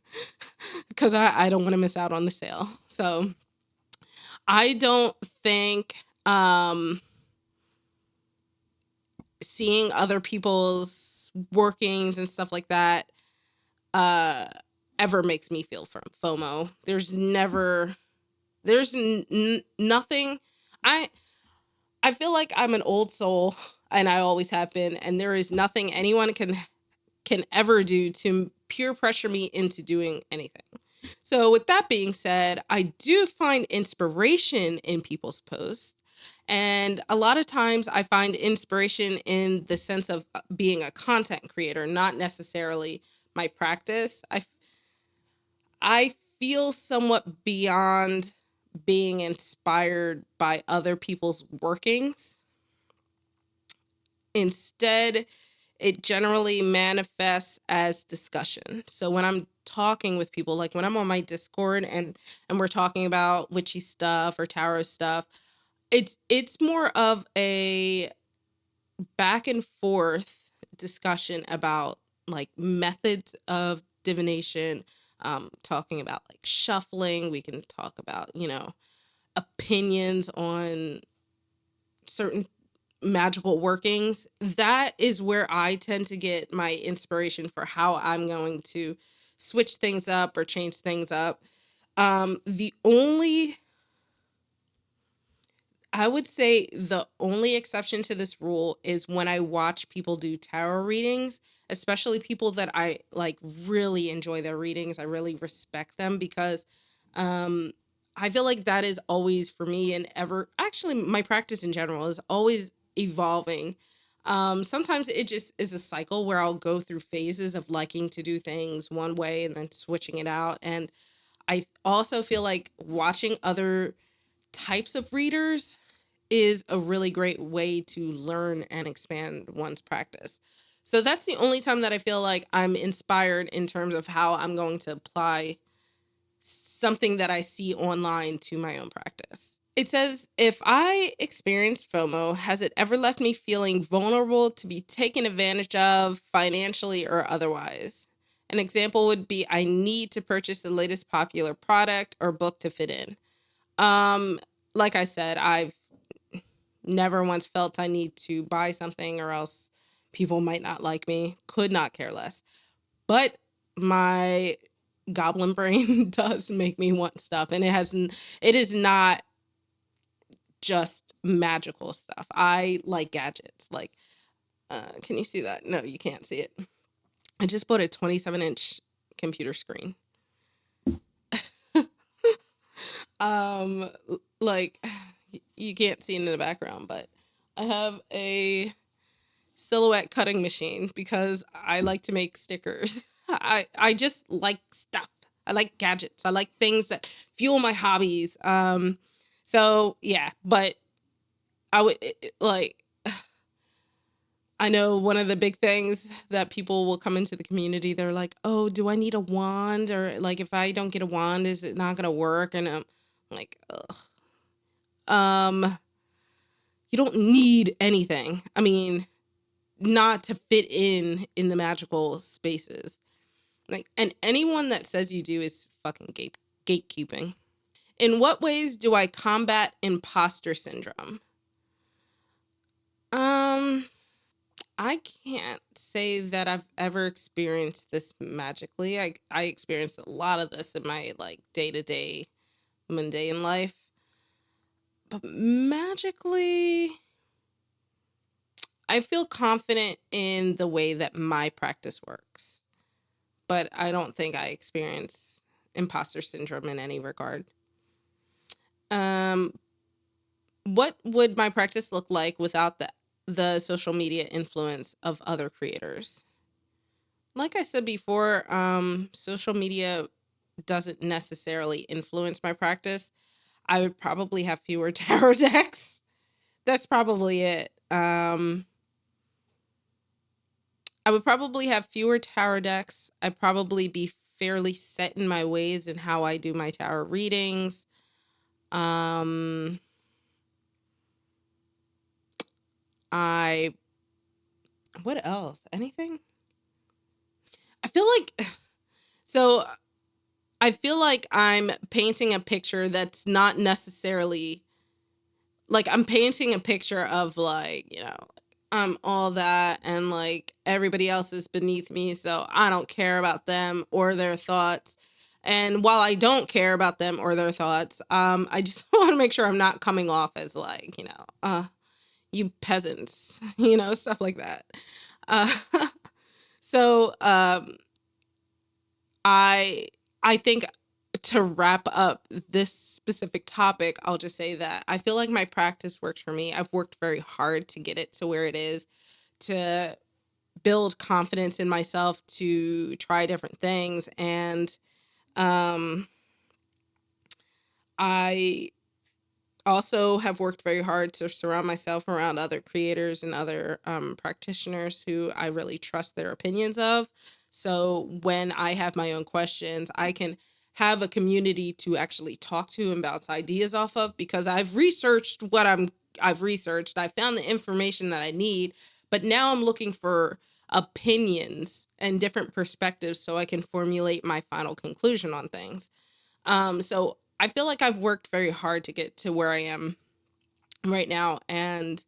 because I don't want to miss out on the sale. So I don't think seeing other people's workings and stuff like that uh, ever makes me feel FOMO. There's nothing. I I feel like I'm an old soul, and I always have been, and there is nothing anyone can ever do to peer pressure me into doing anything. So, with that being said, I do find inspiration in people's posts. And a lot of times I find inspiration in the sense of being a content creator, not necessarily my practice. I feel somewhat beyond being inspired by other people's workings. Instead, it generally manifests as discussion. So when I'm talking with people, like when I'm on my Discord and we're talking about witchy stuff or tarot stuff, it's more of a back and forth discussion about like methods of divination, talking about like shuffling. We can talk about, opinions on certain magical workings. That is where I tend to get my inspiration for how I'm going to switch things up or change things up. The only I would say the only exception to this rule is when I watch people do tarot readings, especially people that I like really enjoy their readings. I really respect them because um I feel like that is always for me, and ever actually my practice in general is always evolving. Sometimes it just is a cycle where I'll go through phases of liking to do things one way and then switching it out. And I also feel like watching other types of readers is a really great way to learn and expand one's practice. So that's the only time that I feel like I'm inspired in terms of how I'm going to apply something that I see online to my own practice. It says, if I experienced FOMO, has it ever left me feeling vulnerable to be taken advantage of financially or otherwise? An example would be I need to purchase the latest popular product or book to fit in. Um, like I said, I've never once felt I need to buy something or else people might not like me. Could not care less. But my goblin brain does make me want stuff, and it is not just magical stuff. I like gadgets. Like can you see that? No, you can't see it. I just bought a 27-inch computer screen. um like you can't see it in the background, but I have a silhouette cutting machine because I like to make stickers. I just like stuff. I like gadgets. I like things that fuel my hobbies. So yeah, but I would like I know one of the big things that people will come into the community, they're like, "Oh, do I need a wand? Or like if I don't get a wand, is it not going to work?" And I'm like, "Ugh. Um, you don't need anything. I mean, not to fit in the magical spaces. Like, and anyone that says you do is fucking gatekeeping. In what ways do I combat imposter syndrome? Um, I can't say that I've ever experienced this magically. I experienced a lot of this in my like day-to-day mundane life. But magically, I feel confident in the way that my practice works. But I don't think I experience imposter syndrome in any regard. Um, what would my practice look like without the social media influence of other creators? Like I said before, social media doesn't necessarily influence my practice. I would probably have fewer tarot decks. That's probably it. I would probably have fewer tarot decks. I'd probably be fairly set in my ways and how I do my tarot readings. Um, I what else? Anything? I feel like so I feel like I'm painting a picture that's not necessarily like I'm painting a picture of like, I'm all that and like everybody else is beneath me, so I don't care about them or their thoughts. And while I don't care about them or their thoughts, I just want to make sure I'm not coming off as like, you peasants, stuff like that. Uh, so I I think to wrap up this specific topic, I'll just say that I feel like my practice works for me. I've worked very hard to get it to where it is, to build confidence in myself, to try different things. And um, I also have worked very hard to surround myself around other creators and other practitioners who I really trust their opinions of. So when I have my own questions, I can have a community to actually talk to and bounce ideas off of, because I've researched, I found the information that I need, but now I'm looking for opinions and different perspectives so I can formulate my final conclusion on things. So I feel like I've worked very hard to get to where I am right now, and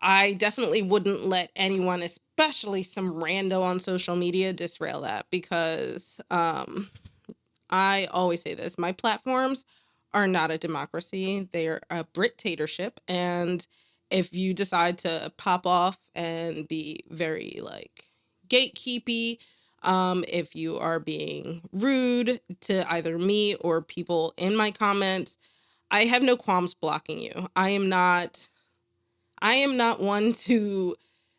I definitely wouldn't let anyone, especially some rando on social media, disrail that, because I always say this: my platforms are not a democracy; they're a Brit-tatorship, and if you decide to pop off and be very like gatekeepy, if you are being rude to either me or people in my comments, I have no qualms blocking you. I am not one to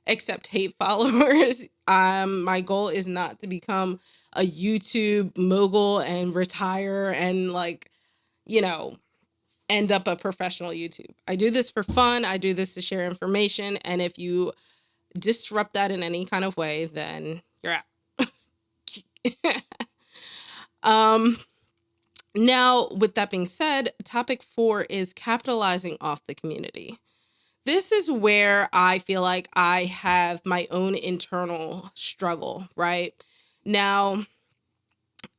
accept hate followers. My goal is not to become a YouTube mogul and retire and you know, end up a professional YouTube. I do this for fun. I do this to share information. And if you disrupt that in any kind of way, then you're out. um, Now, with that being said, topic 4 is capitalizing off the community. This is where I feel like I have my own internal struggle, right? Now,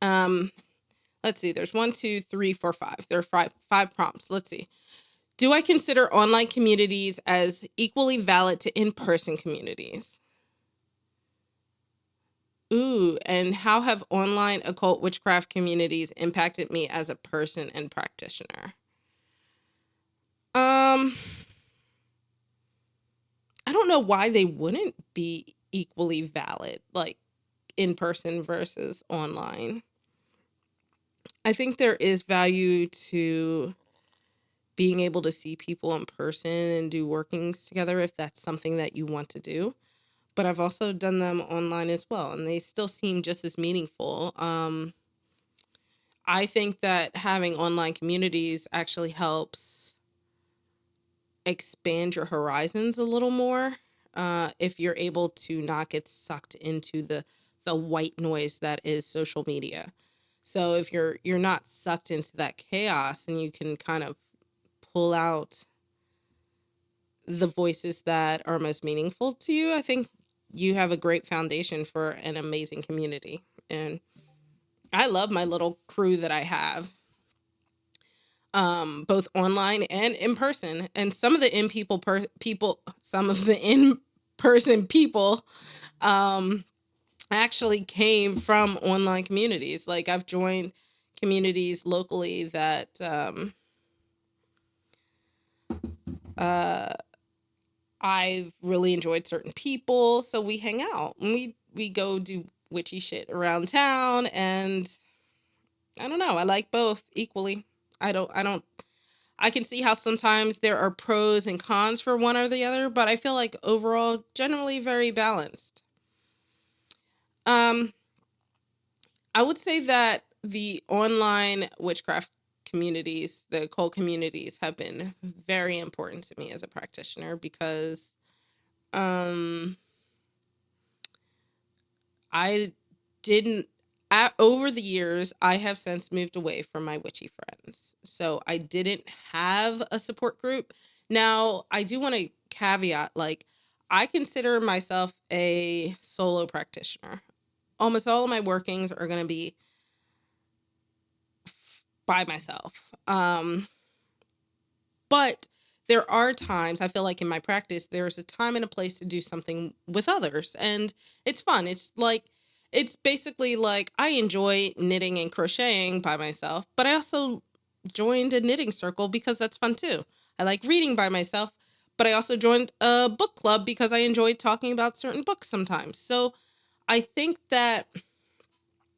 um, let's see, there's 1, 2, 3, 4, 5. There are five prompts. Let's see. Do I consider online communities as equally valid to in-person communities? Ooh, and how have online occult witchcraft communities impacted me as a person and practitioner? Um, I don't know why they wouldn't be equally valid, like in person versus online. I think there is value to being able to see people in person and do workings together if that's something that you want to do. But I've also done them online as well, and they still seem just as meaningful. I think that having online communities actually helps expand your horizons a little more, if you're able to not get sucked into the white noise that is social media. So if you're not sucked into that chaos, and you can kind of pull out the voices that are most meaningful to you, I think you have a great foundation for an amazing community. And I love my little crew that I have, both online and in person. And some of the some of the in person people, um, actually came from online communities. Like I've joined communities locally that uh, I've really enjoyed certain people, so we hang out and we go do witchy shit around town, and I don't know, I like both equally. I don't I can see how sometimes there are pros and cons for one or the other, but I feel like overall generally very balanced. Um I would say that the online witchcraft communities, the occult communities, have been very important to me as a practitioner, because um I didn't over the years, I have since moved away from my witchy friends. So I didn't have a support group. Now, I do want to caveat, like, I consider myself a solo practitioner. Almost all of my workings are going to be by myself. But there are times I feel like in my practice, there's a time and a place to do something with others. And it's fun. It's basically like I enjoy knitting and crocheting by myself, but I also joined a knitting circle because that's fun too. I like reading by myself, but I also joined a book club because I enjoy talking about certain books sometimes. So I think that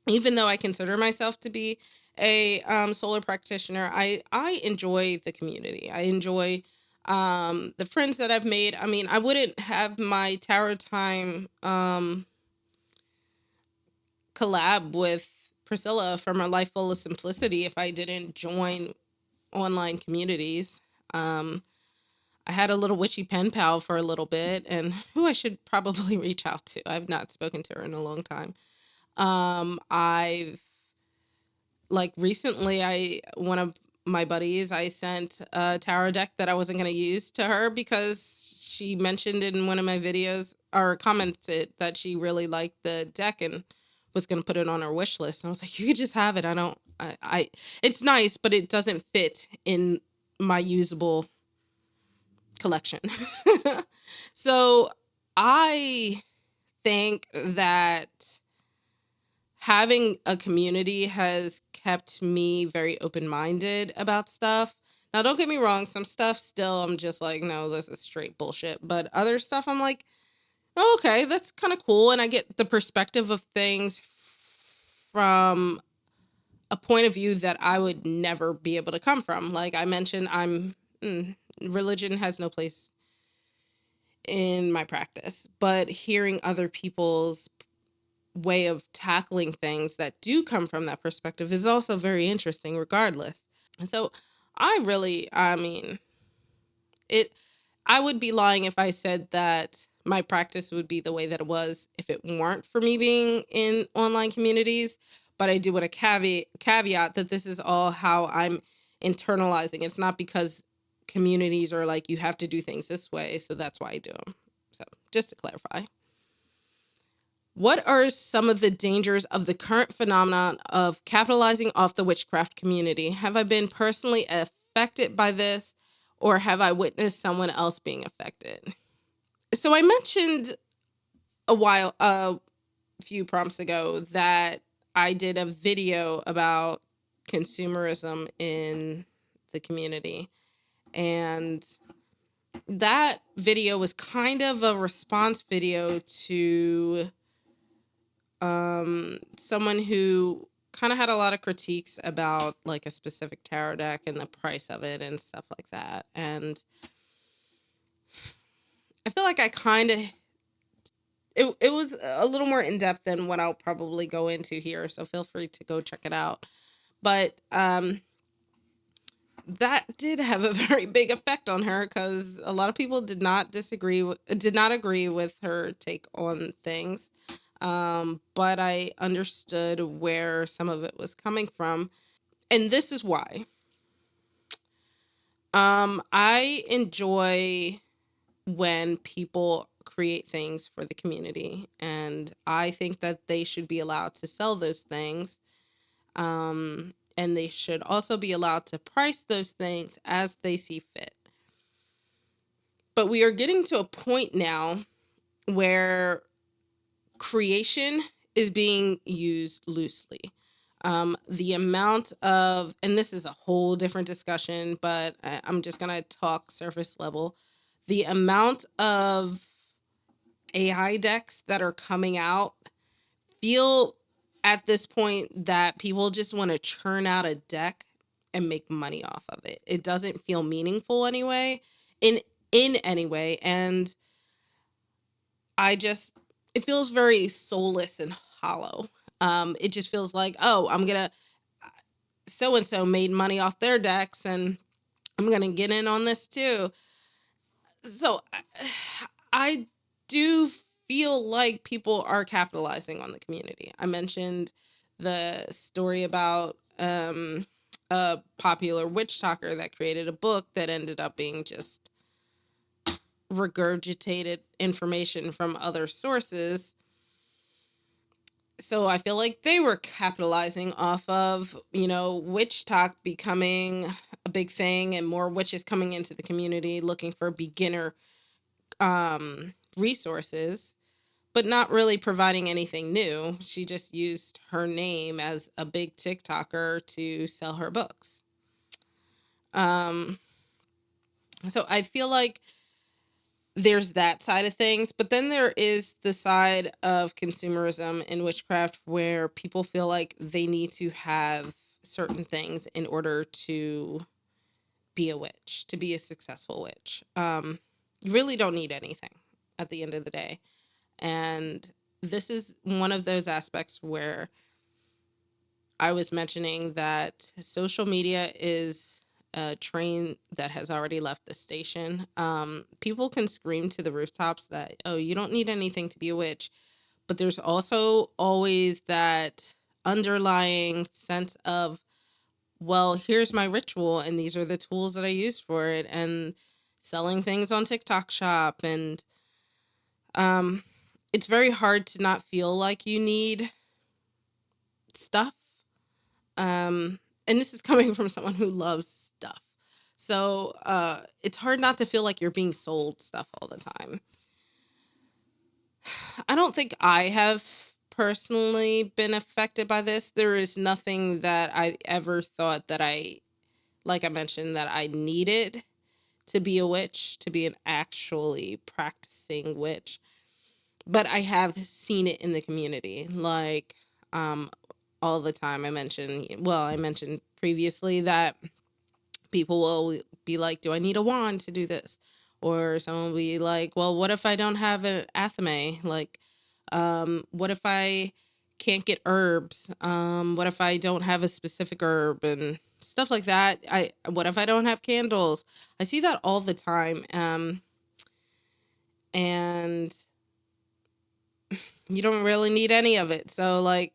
even though I consider myself to be a solar practitioner, I enjoy the community. I enjoy the friends that I've made. I mean, I wouldn't have my Tarot Time collab with Priscilla from A Life Full of Simplicity if I didn't join online communities. Um, I had a little witchy pen pal for a little bit, and who I should probably reach out to. I've not spoken to her in a long time. I've like recently, I one of my buddies, I sent a tarot deck that I wasn't going to use to her because she mentioned in one of my videos or commented that she really liked the deck and was going to put it on her wish list. And I was like, you could just have it. I it's nice, but it doesn't fit in my usable collection. So I think that having a community has kept me very open-minded about stuff. Now, don't get me wrong, some stuff still I'm just like, no, this is straight bullshit. But other stuff I'm like, oh, okay, that's kind of cool. And I get the perspective of things from a point of view that I would never be able to come from. Like I mentioned, religion has no place in my practice, but hearing other people's way of tackling things that do come from that perspective is also very interesting regardless. And so I mean, it I would be lying if I said that my practice would be the way that it was if it weren't for me being in online communities, but I do want to caveat that this is all how I'm internalizing. It's not because communities are like you have to do things this way, so that's why I do them. So, just to clarify. What are some of the dangers of the current phenomenon of capitalizing off the witchcraft community? Have I been personally affected by this, or have I witnessed someone else being affected? So I mentioned a few prompts ago that I did a video about consumerism in the community. And that video was kind of a response video to someone who kind of had a lot of critiques about like a specific tarot deck and the price of it and stuff like that. And I feel like I kind of it was a little more in depth than what I'll probably go into here, so feel free to go check it out. But that did have a very big effect on her because a lot of people did not agree with her take on things. But I understood where some of it was coming from. And this is why. I enjoy when people create things for the community, and I think that they should be allowed to sell those things. And they should also be allowed to price those things as they see fit. But we are getting to a point now where creation is being used loosely. The amount of, and this is a whole different discussion, but I'm just going to talk surface level. The amount of AI decks that are coming out feel at this point that people just want to churn out a deck and make money off of it. It doesn't feel meaningful anyway, in any way. And it feels very soulless and hollow. It just feels like, oh, I'm gonna so and so made money off their decks, and I'm gonna get in on this too. So I do feel like people are capitalizing on the community. I mentioned the story about a popular witch talker that created a book that ended up being just regurgitated information from other sources. So I feel like they were capitalizing off of, witch talk becoming a big thing and more witches coming into the community looking for beginner resources, but not really providing anything new. She just used her name as a big TikToker to sell her books. So I feel like there's that side of things, but then there is the side of consumerism in witchcraft where people feel like they need to have certain things in order to be a witch, to be a successful witch. You really don't need anything at the end of the day. And this is one of those aspects where I was mentioning that social media is a train that has already left the station, people can scream to the rooftops that, oh, you don't need anything to be a witch. But there's also always that underlying sense of, well, here's my ritual and these are the tools that I use for it, and selling things on TikTok shop. And um, it's very hard to not feel like you need stuff. And this is coming from someone who loves stuff. So it's hard not to feel like you're being sold stuff all the time. I don't think I have personally been affected by this. There is nothing that I ever thought that like I mentioned, that I needed to be a witch, to be an actually practicing witch. But I have seen it in the community, like um, all the time. I mentioned previously that people will be like, do I need a wand to do this? Or someone will be like, well, what if I don't have an athame? Like, what if I can't get herbs? What if I don't have a specific herb and stuff like that? What if I don't have candles? I see that all the time. And you don't really need any of it. So like,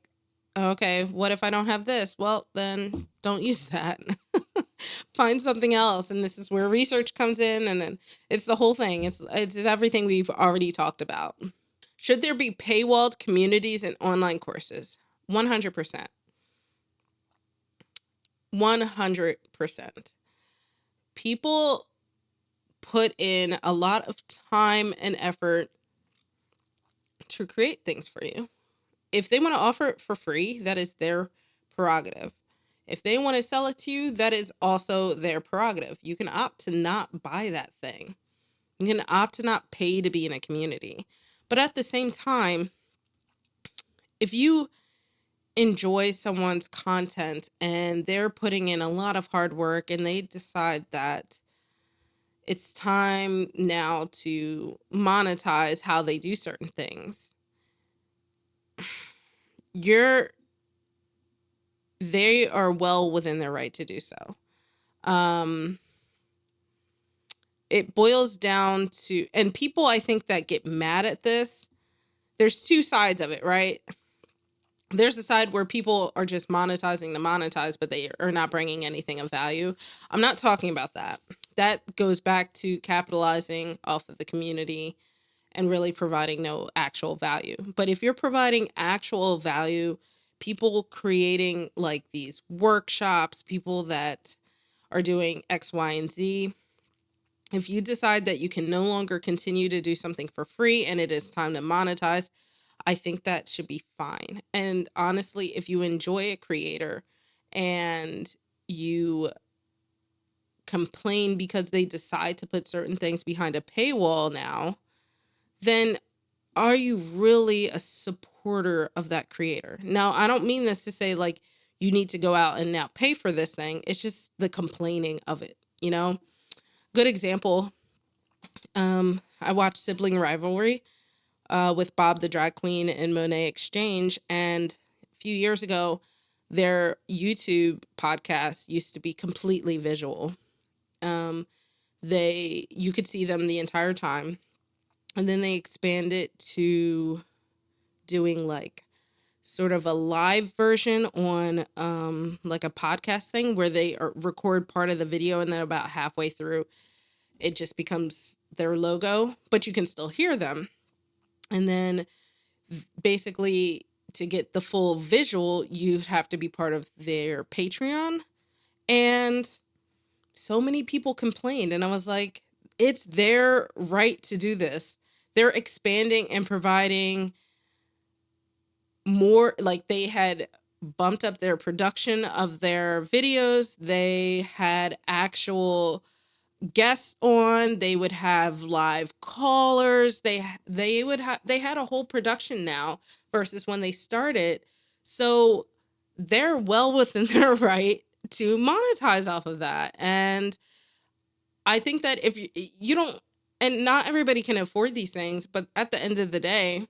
okay, what if I don't have this? Well, then don't use that. Find something else. And this is where research comes in, and then it's the whole thing. It's everything we've already talked about. Should there be paywalled communities and online courses? 100%. 100%. People put in a lot of time and effort to create things for you. If they want to offer it for free, that is their prerogative. If they want to sell it to you, that is also their prerogative. You can opt to not buy that thing. You can opt to not pay to be in a community. But at the same time, if you enjoy someone's content and they're putting in a lot of hard work and they decide that it's time now to monetize how they do certain things, they are well within their right to do so. It boils down to, and people I think that get mad at this, there's two sides of it, right? There's a side where people are just monetizing to monetize, but they are not bringing anything of value. I'm not talking about that. That goes back to capitalizing off of the community and really providing no actual value. But if you're providing actual value, people creating like these workshops, people that are doing X, Y, and Z, if you decide that you can no longer continue to do something for free and it is time to monetize, I think that should be fine. And honestly, if you enjoy a creator and you complain because they decide to put certain things behind a paywall now, then are you really a supporter of that creator? Now, I don't mean this to say like you need to go out and now pay for this thing. It's just the complaining of it, you know? Good example. I watched Sibling Rivalry with Bob the Drag Queen and Monet Exchange. And a few years ago, their YouTube podcast used to be completely visual. You could see them the entire time. And then they expanded to doing like sort of a live version on like a podcast thing where they record part of the video, and then about halfway through it just becomes their logo, but you can still hear them. And then basically to get the full visual, you'd have to be part of their Patreon. And so many people complained, and I was like, it's their right to do this. They're expanding and providing more. Like, they had bumped up their production of their videos. They had actual guests on. They would have live callers. They had a whole production now versus when they started. So they're well within their right to monetize off of that. And I think that if you don't, and not everybody can afford these things, but at the end of the day,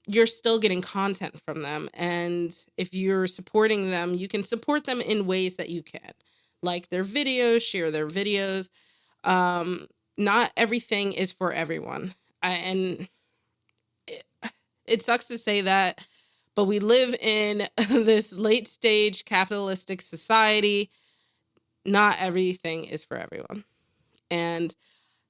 you're still getting content from them. And if you're supporting them, you can support them in ways that you can. like their videos, share their videos. Um, Not everything is for everyone. And it, it sucks to say that, but we live in this late stage capitalistic society. Not everything is for everyone. And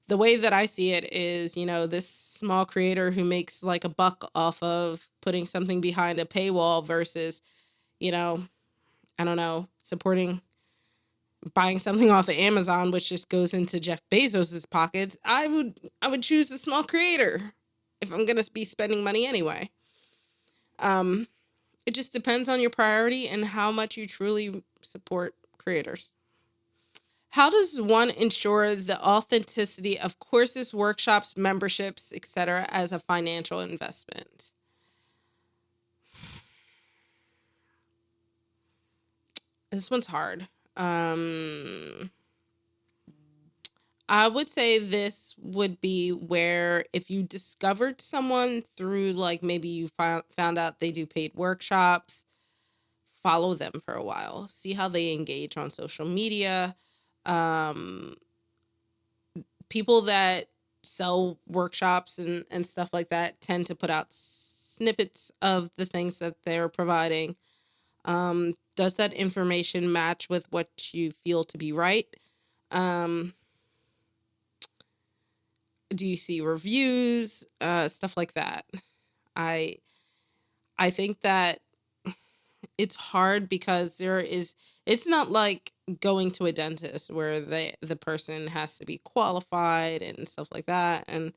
the way that I see it is, this small creator who makes like a buck off of putting something behind a paywall versus, you know, I don't know, supporting buying something off of Amazon, which just goes into Jeff Bezos's pockets. I would choose the small creator if I'm gonna be spending money anyway. Um, it just depends on your priority and how much you truly support creators. How does one ensure the authenticity of courses, workshops, memberships, etc., as a financial investment? This one's hard. Um, I would say this would be where if you discovered someone through, like, maybe you found out they do paid workshops, follow them for a while, see how they engage on social media. Um, People that sell workshops and stuff like that tend to put out snippets of the things that they're providing. Does that information match with what you feel to be right? Um, do you see reviews? Stuff like that. I I think that it's hard because it's not like going to a dentist where the person has to be qualified and stuff like that, and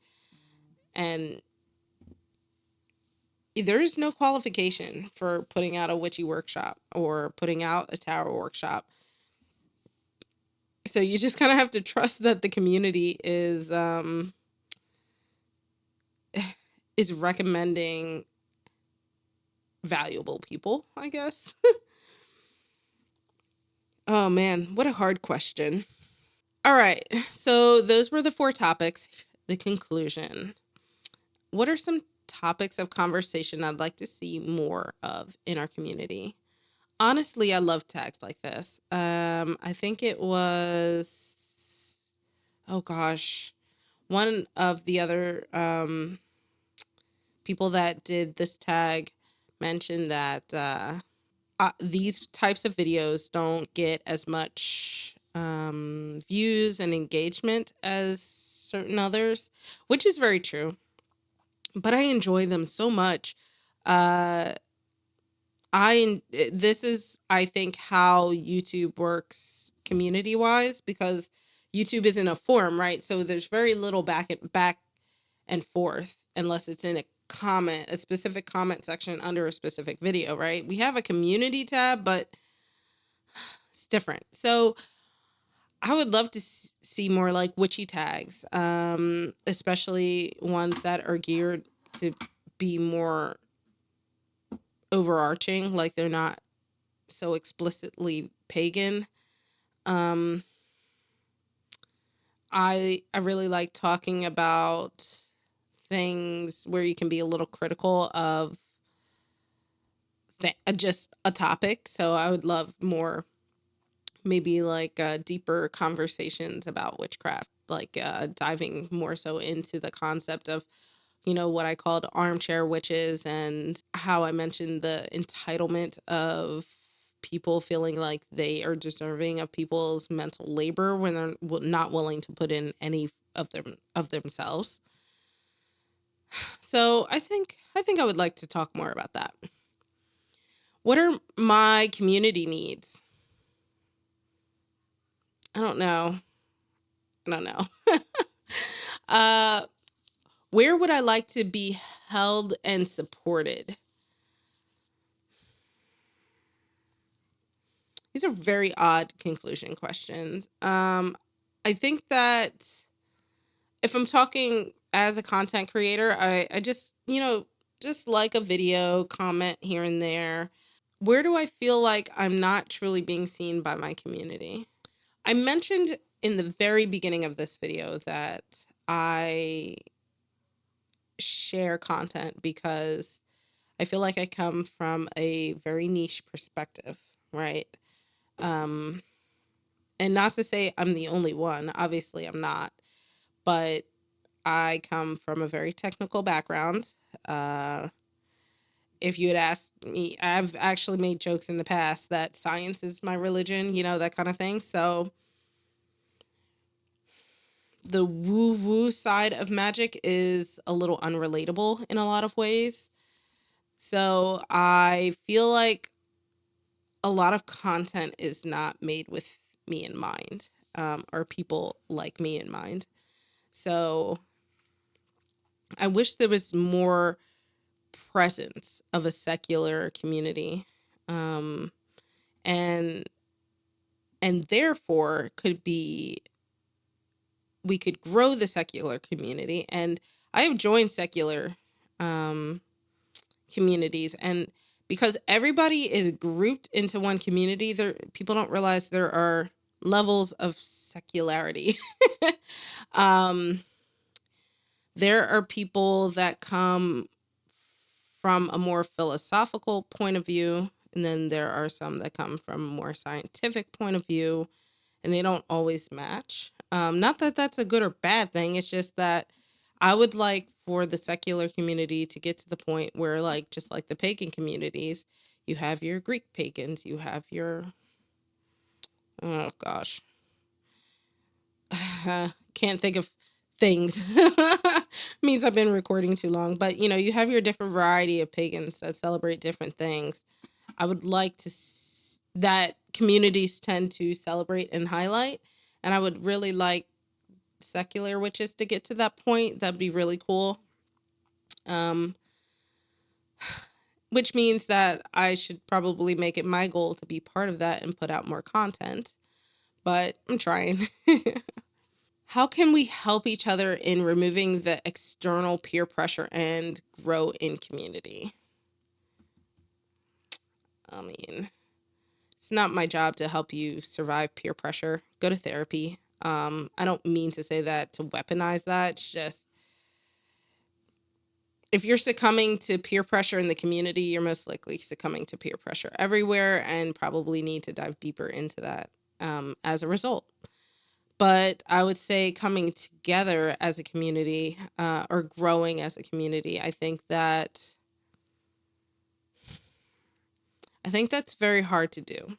there is no qualification for putting out a witchy workshop or putting out a tarot workshop. So you just kind of have to trust that the community is recommending valuable people, I guess. Oh man, what a hard question. All right. So those were the four topics. The conclusion. What are some topics of conversation I'd like to see more of in our community? Honestly, I love tags like this. I think it was, oh gosh, one of the other people that did this tag mentioned that these types of videos don't get as much views and engagement as certain others, which is very true. But I enjoy them so much. Uh, this is, I think, how YouTube works community wise, because YouTube isn't a forum, right? So there's very little back and forth unless it's in a specific comment section under a specific video, right? We have a community tab, but it's different. So I would love to see more like witchy tags, especially ones that are geared to be more overarching, like they're not so explicitly pagan. Um, I really like talking about things where you can be a little critical of just a topic. So I would love more, maybe like deeper conversations about witchcraft, like diving more so into the concept of, what I called armchair witches, and how I mentioned the entitlement of people feeling like they are deserving of people's mental labor when they're not willing to put in any of themselves. So I think I would like to talk more about that. What are my community needs? I don't know. I don't know. uh where would I like to be held and supported? These are very odd conclusion questions. I think that if I'm talking as a content creator, I just, just like a video, comment here and there. Where do I feel like I'm not truly being seen by my community? I mentioned in the very beginning of this video that I share content because I feel like I come from a very niche perspective, right? Um, And not to say I'm the only one, obviously I'm not, but I come from a very technical background. Uh, if you had asked me, I've actually made jokes in the past that science is my religion, that kind of thing. So the woo woo side of magic is a little unrelatable in a lot of ways. So I feel like a lot of content is not made with me in mind, or people like me in mind. So I wish there was more presence of a secular community, um, and therefore we could grow the secular community. And I have joined secular um, communities, and because everybody is grouped into one community, there people don't realize there are levels of secularity. um, there are people that come from a more philosophical point of view, and then there are some that come from a more scientific point of view, and they don't always match. Not that that's a good or bad thing. It's just that I would like for the secular community to get to the point where, like, just like the pagan communities, you have your Greek pagans, you have your, oh gosh, can't think of things. Means I've been recording too long, but you have your different variety of pagans that celebrate different things. I would like to that communities tend to celebrate and highlight, and I would really like secular witches to get to that point. That'd be really cool. Um, which means that I should probably make it my goal to be part of that and put out more content. But I'm trying. How can we help each other in removing the external peer pressure and grow in community? I mean, it's not my job to help you survive peer pressure. Go to therapy. I don't mean to say that to weaponize that. It's just, if you're succumbing to peer pressure in the community, you're most likely succumbing to peer pressure everywhere, and probably need to dive deeper into that as a result. But I would say coming together as a community, or growing as a community, I think that's very hard to do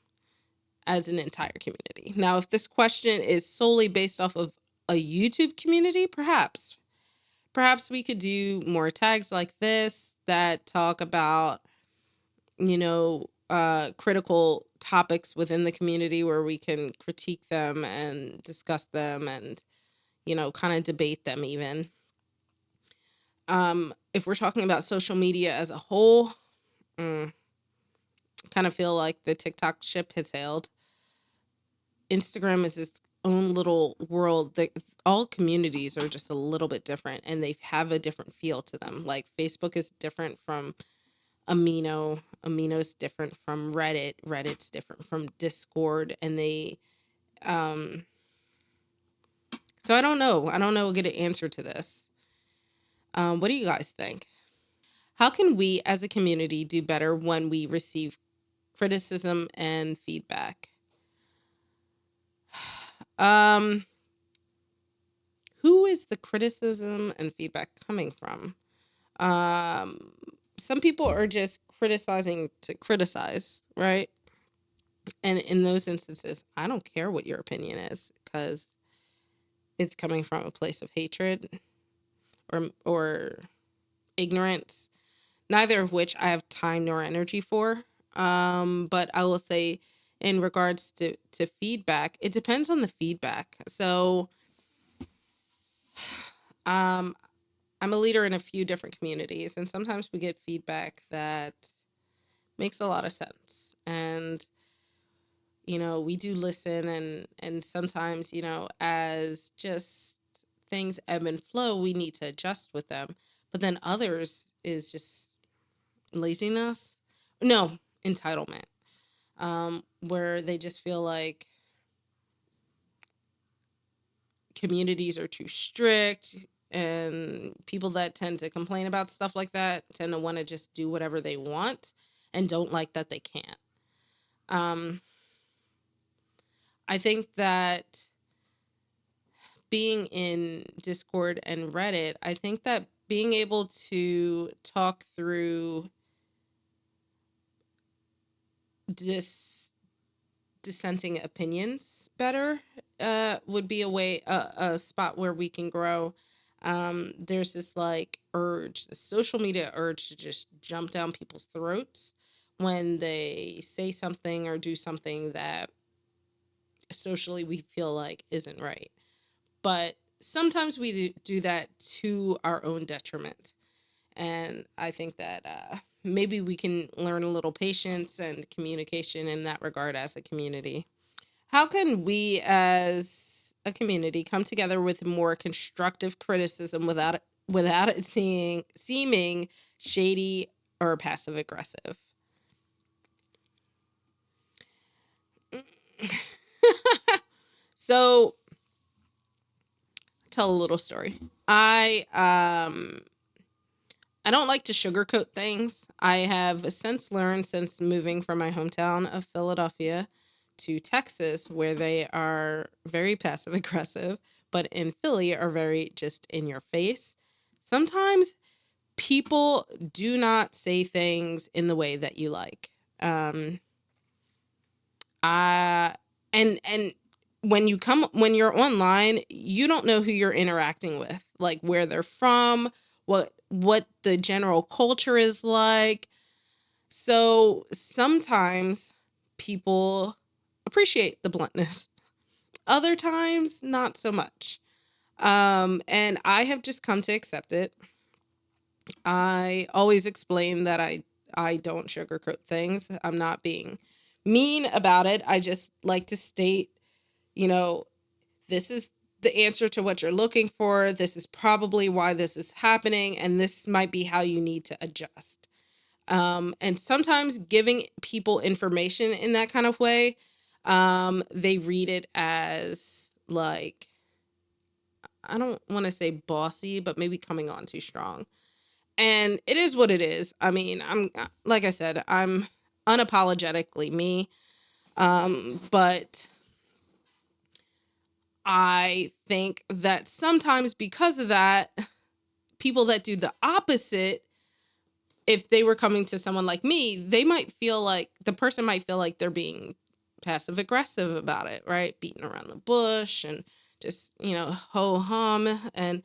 as an entire community. Now, if this question is solely based off of a YouTube community, perhaps we could do more tags like this that talk about, critical topics within the community where we can critique them and discuss them and, kind of debate them even. If we're talking about social media as a whole, kind of feel like the TikTok ship has sailed. Instagram is its own little world that all communities are just a little bit different, and they have a different feel to them. Like Facebook is different from Amino's different from Reddit's different from Discord, and they um so I don't know a good answer to this. What do you guys think? How can we as a community do better when we receive criticism and feedback? um who is the criticism and feedback coming from? um some people are just criticizing to criticize, right? And in those instances, I don't care what your opinion is, because it's coming from a place of hatred or ignorance, neither of which I have time nor energy for. But I will say, in regards to feedback, it depends on the feedback. So um, I'm a leader in a few different communities, and sometimes we get feedback that makes a lot of sense. And we do listen, and sometimes, as just things ebb and flow, we need to adjust with them. But then others is just laziness. No, entitlement. Where they just feel like communities are too strict, and people that tend to complain about stuff like that tend to want to just do whatever they want and don't like that they can't. Um, I think that being in Discord and Reddit, I think that being able to talk through dis dissenting opinions better would be a spot where we can grow. There's this like urge, this social media urge to just jump down people's throats when they say something or do something that socially we feel like isn't right. But sometimes we do that to our own detriment. And I think that maybe we can learn a little patience and communication in that regard as a community. How can we as a community come together with more constructive criticism without it seeming shady or passive aggressive? So, tell a little story. I don't like to sugarcoat things. I have since learned, since moving from my hometown of Philadelphia to Texas, where they are very passive aggressive, but in Philly are very just in your face. Sometimes people do not say things in the way that you like. Um, I and when you're online, you don't know who you're interacting with, like where they're from, what the general culture is like. So sometimes people appreciate the bluntness. Other times not so much. And I have just come to accept it. I always explain that I don't sugarcoat things. I'm not being mean about it. I just like to state, you know, this is the answer to what you're looking for. This is probably why this is happening, and this might be how you need to adjust. And sometimes giving people information in that kind of way, they read it as like, I don't want to say bossy, but maybe coming on too strong. And it is what it is. I mean, I'm like I said, I'm unapologetically me. But I think that sometimes because of that, people that do the opposite, if they were coming to someone like me, they might feel like the person might feel like they're being passive aggressive about it, right? Beating around the bush and just, ho hum. And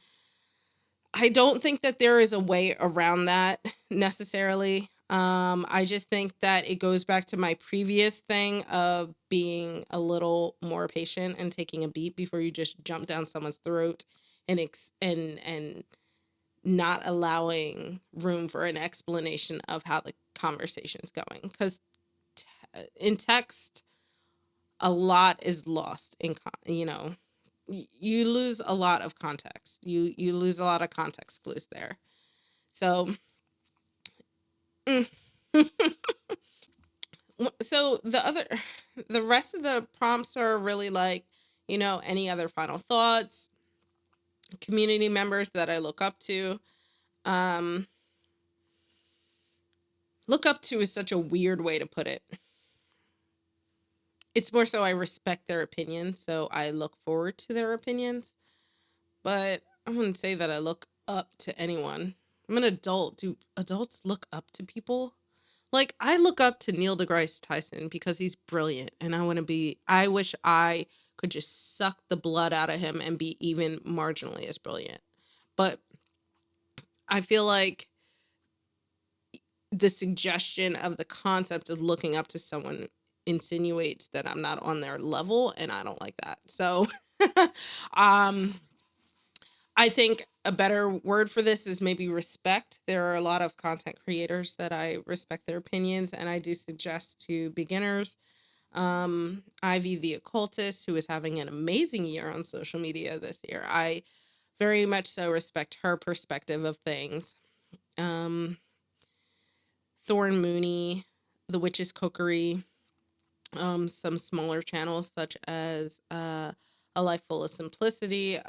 I don't think that there is a way around that necessarily. I just think that it goes back to my previous thing of being a little more patient and taking a beat before you just jump down someone's throat and not allowing room for an explanation of how the conversation's going. Because in text, a lot is lost you lose a lot of context. You lose a lot of context clues there. So, mm. So the rest of the prompts are really like, any other final thoughts, community members that I um look up to is such a weird way to put it. It's more so I respect their opinion, so I look forward to their opinions. But I wouldn't say that I look up to anyone. I'm an adult. Do adults look up to people? Like, I look up to Neil deGrasse Tyson because he's brilliant, and I wish I could just suck the blood out of him and be even marginally as brilliant. But I feel like the suggestion of the concept of looking up to someone insinuates that I'm not on their level, and I don't like that. So, um, I think a better word for this is maybe respect. There are a lot of content creators that I respect their opinions, and I do suggest to beginners. Ivy the occultist, who is having an amazing year on social media this year. I very much so respect her perspective of things. Um, Thorn Mooney, The Witch's Cookery, some smaller channels such as A Life Full of Simplicity,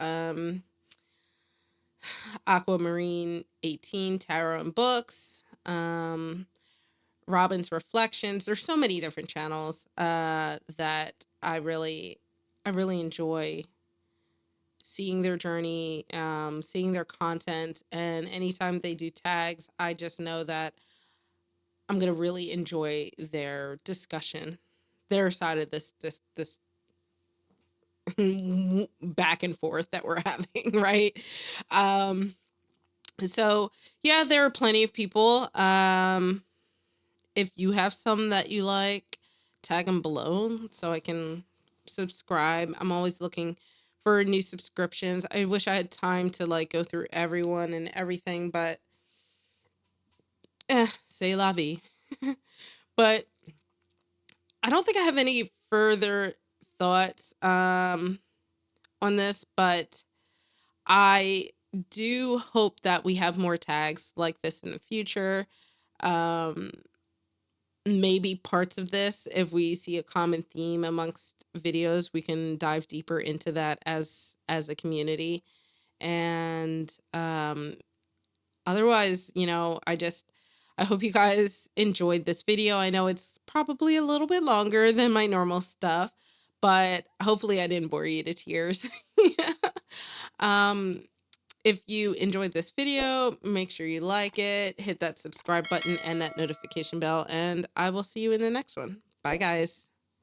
Aquamarine 18, Tarot and Books, Robin's Reflections. There's so many different channels that I really I really enjoy seeing their journey, seeing their content, and anytime they do tags, I just know that I'm gonna really enjoy their discussion, their side of this back and forth that we're having, right? Um, so yeah, there are plenty of people. If you have some that you like, tag them below so I can subscribe. I'm always looking for new subscriptions. I wish I had time to like go through everyone and everything, but c'est la vie. But I don't think I have any further thoughts on this, but I do hope that we have more tags like this in the future. Um, Maybe parts of this, if we see a common theme amongst videos, we can dive deeper into that as a community. And otherwise, I hope you guys enjoyed this video. I know it's probably a little bit longer than my normal stuff, but hopefully I didn't bore you to tears. um if you enjoyed this video, make sure you like it, hit that subscribe button and that notification bell, and I will see you in the next one. Bye, guys.